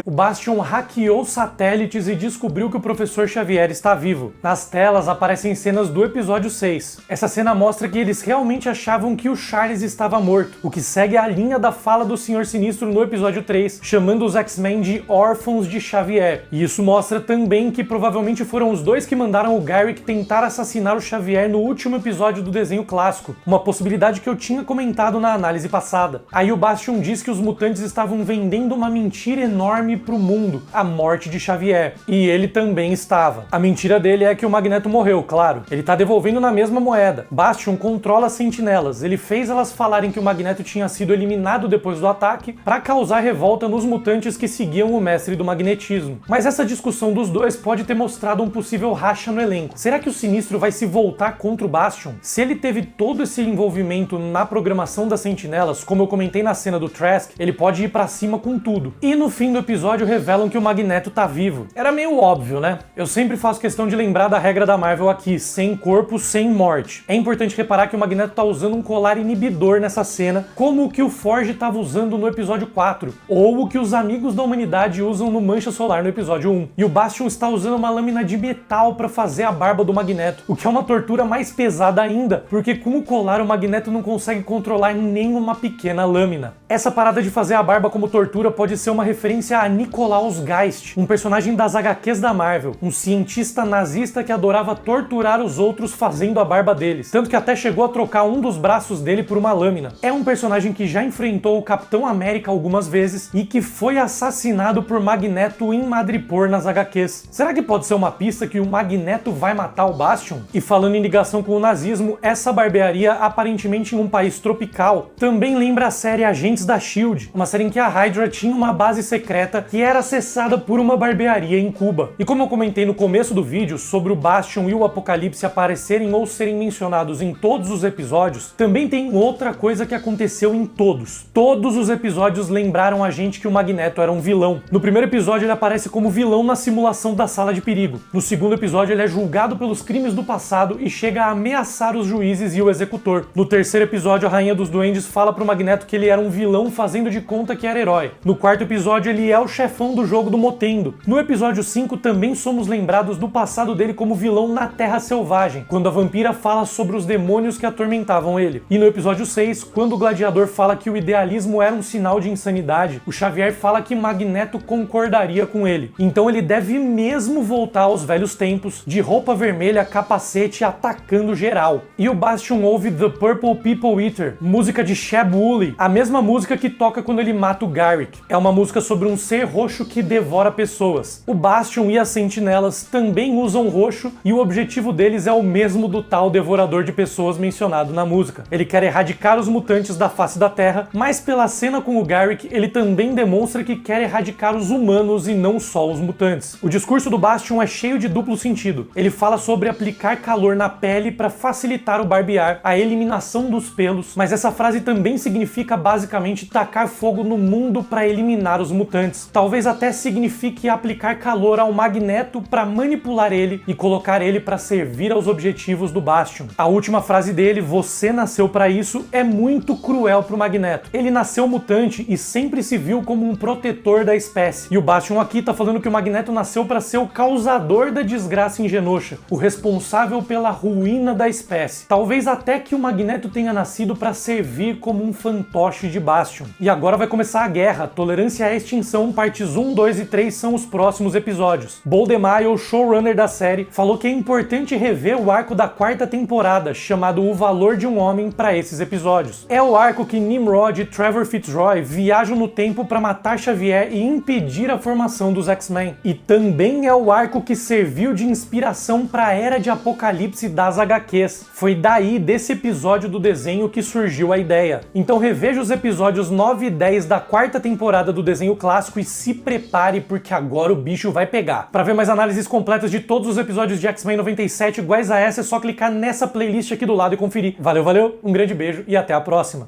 O Bastion hackeou satélites e descobriu que o Professor Xavier está vivo. Nas telas aparecem cenas do episódio 6. Essa cena mostra que eles realmente achavam que o Charles estava morto, o que segue a linha da fala do Senhor Sinistro no episódio 3, chamando os X-Men de órfãos de Xavier. E isso mostra também que provavelmente foram os dois que mandaram o Garrick tentar assassinar o Xavier no último episódio do desenho clássico, uma possibilidade que eu tinha comentado na análise passada. Aí o Bastion diz que os mutantes estavam vendendo uma mentira enorme pro mundo, a morte de Xavier. E ele também estava. A mentira dele é que o Magneto morreu, claro. Ele tá devolvendo na mesma moeda. Bastion controla as sentinelas. Ele fez elas falarem que o Magneto tinha sido eliminado depois do ataque para causar revolta nos mutantes que seguiam o mestre do magnetismo. Mas essa discussão dos dois pode ter mostrado um possível racha no elenco. Será que o Sinistro vai se voltar contra o Bastion? Se ele teve todo esse envolvimento na programação das sentinelas, como eu comentei na cena do Trask, ele pode ir pra cima com tudo. E no fim do episódio revelam que o Magneto tá vivo. Era meio óbvio, né? Eu sempre faço questão de lembrar da regra da Marvel aqui, sem corpo, sem morte. É importante reparar que o Magneto tá usando um colar inibidor nessa cena, como o que o Forge tava usando no episódio 4, ou o que os amigos da humanidade usam no Mancha Solar no episódio 1. E o Bastion está usando uma lâmina de metal para fazer a barba do Magneto, o que é uma tortura mais pesada ainda, porque com o colar o Magneto não consegue controlar nem uma pequena lâmina. Essa parada de fazer a barba como tortura pode ser uma referência a Nikolaus Geist, um personagem das HQs da Marvel, um cientista nazista que adorava torturar os outros fazendo a barba deles, tanto que até chegou a trocar um dos braços dele por uma lâmina. É um personagem que já enfrentou o Capitão América algumas vezes e que foi assassinado por Magneto em Madripoor nas HQs. Será que pode ser uma pista que o Magneto vai matar o Bastion? E falando em ligação com o nazismo, essa barbearia, aparentemente em um país tropical, também lembra a série Agentes da S.H.I.E.L.D., uma série em que a Hydra tinha uma base secreta que era acessada por uma barbearia em Cuba. E como eu comentei no começo do vídeo sobre o Bastion e o Apocalipse aparecerem ou serem mencionados em todos os episódios, também tem outra coisa que aconteceu em todos. Todos os episódios lembraram a gente que o Magneto era um vilão. No primeiro episódio ele aparece como vilão na simulação da Sala de Perigo. No segundo episódio ele é julgado pelos crimes do passado e chega a ameaçar os juízes e o executor. No terceiro episódio a Rainha dos Duendes fala pro Magneto que ele era um vilão fazendo de conta que era herói. No quarto episódio ele é o chefão do jogo do Motendo. No episódio 5 também somos lembrados do passado dele como vilão na Terra Selvagem, quando a vampira fala sobre os demônios que atormentavam ele. E no episódio 6, quando o Gladiador fala que o idealismo era um sinal de insanidade, o Xavier fala que Magneto concordaria com ele. Então ele deve mesmo voltar aos velhos tempos, de roupa vermelha, capacete, atacando geral. E o Bastion ouve The Purple People Eater, música de Sheb Woolley, a mesma música que toca quando ele mata o Garrick. É uma música sobre um ser roxo que devora pessoas. O Bastion e as sentinelas também usam roxo e o objetivo deles é o mesmo do tal devorador de pessoas mencionado na música. Ele quer erradicar os mutantes da face da Terra, mas pela cena com o Garrick, ele também demonstra que quer erradicar os humanos e não só os mutantes. O discurso do Bastion é cheio de duplo sentido. Ele fala sobre aplicar calor na pele para facilitar o barbear, a eliminação dos pelos, mas essa frase também significa basicamente tacar fogo no mundo para eliminar os mutantes. Talvez até signifique aplicar calor ao Magneto para manipular ele e colocar ele para servir aos objetivos do Bastion. A última frase dele, "Você nasceu para isso", é muito cruel pro Magneto. Ele nasceu mutante e sempre se viu como um protetor da espécie. E o Bastion aqui tá falando que o Magneto nasceu para ser o causador da desgraça em Genosha, o responsável pela ruína da espécie. Talvez até que o Magneto tenha nascido para servir como um fantoche de Bastion. E agora vai começar a guerra. Tolerância à Extinção, partes 1, 2 e 3 são os próximos episódios. Paul DeMaio, o showrunner da série, falou que é importante rever o arco da quarta temporada, chamado O Valor de um Homem, para esses episódios. É o arco que Nimrod e Trevor Fitzroy viajam no tempo para matar Xavier e impedir a formação dos X-Men. E também é o arco que serviu de inspiração para a Era de Apocalipse das HQs. Foi daí, desse episódio do desenho, que surgiu a ideia. Então reveja os episódios 9 e 10 da quarta temporada do desenho clássico e se prepare, porque agora o bicho vai pegar. Para ver mais análises completas de todos os episódios de X-Men 97 iguais a essa, é só clicar nessa playlist aqui do lado e conferir. Valeu, valeu, um grande beijo e até a próxima.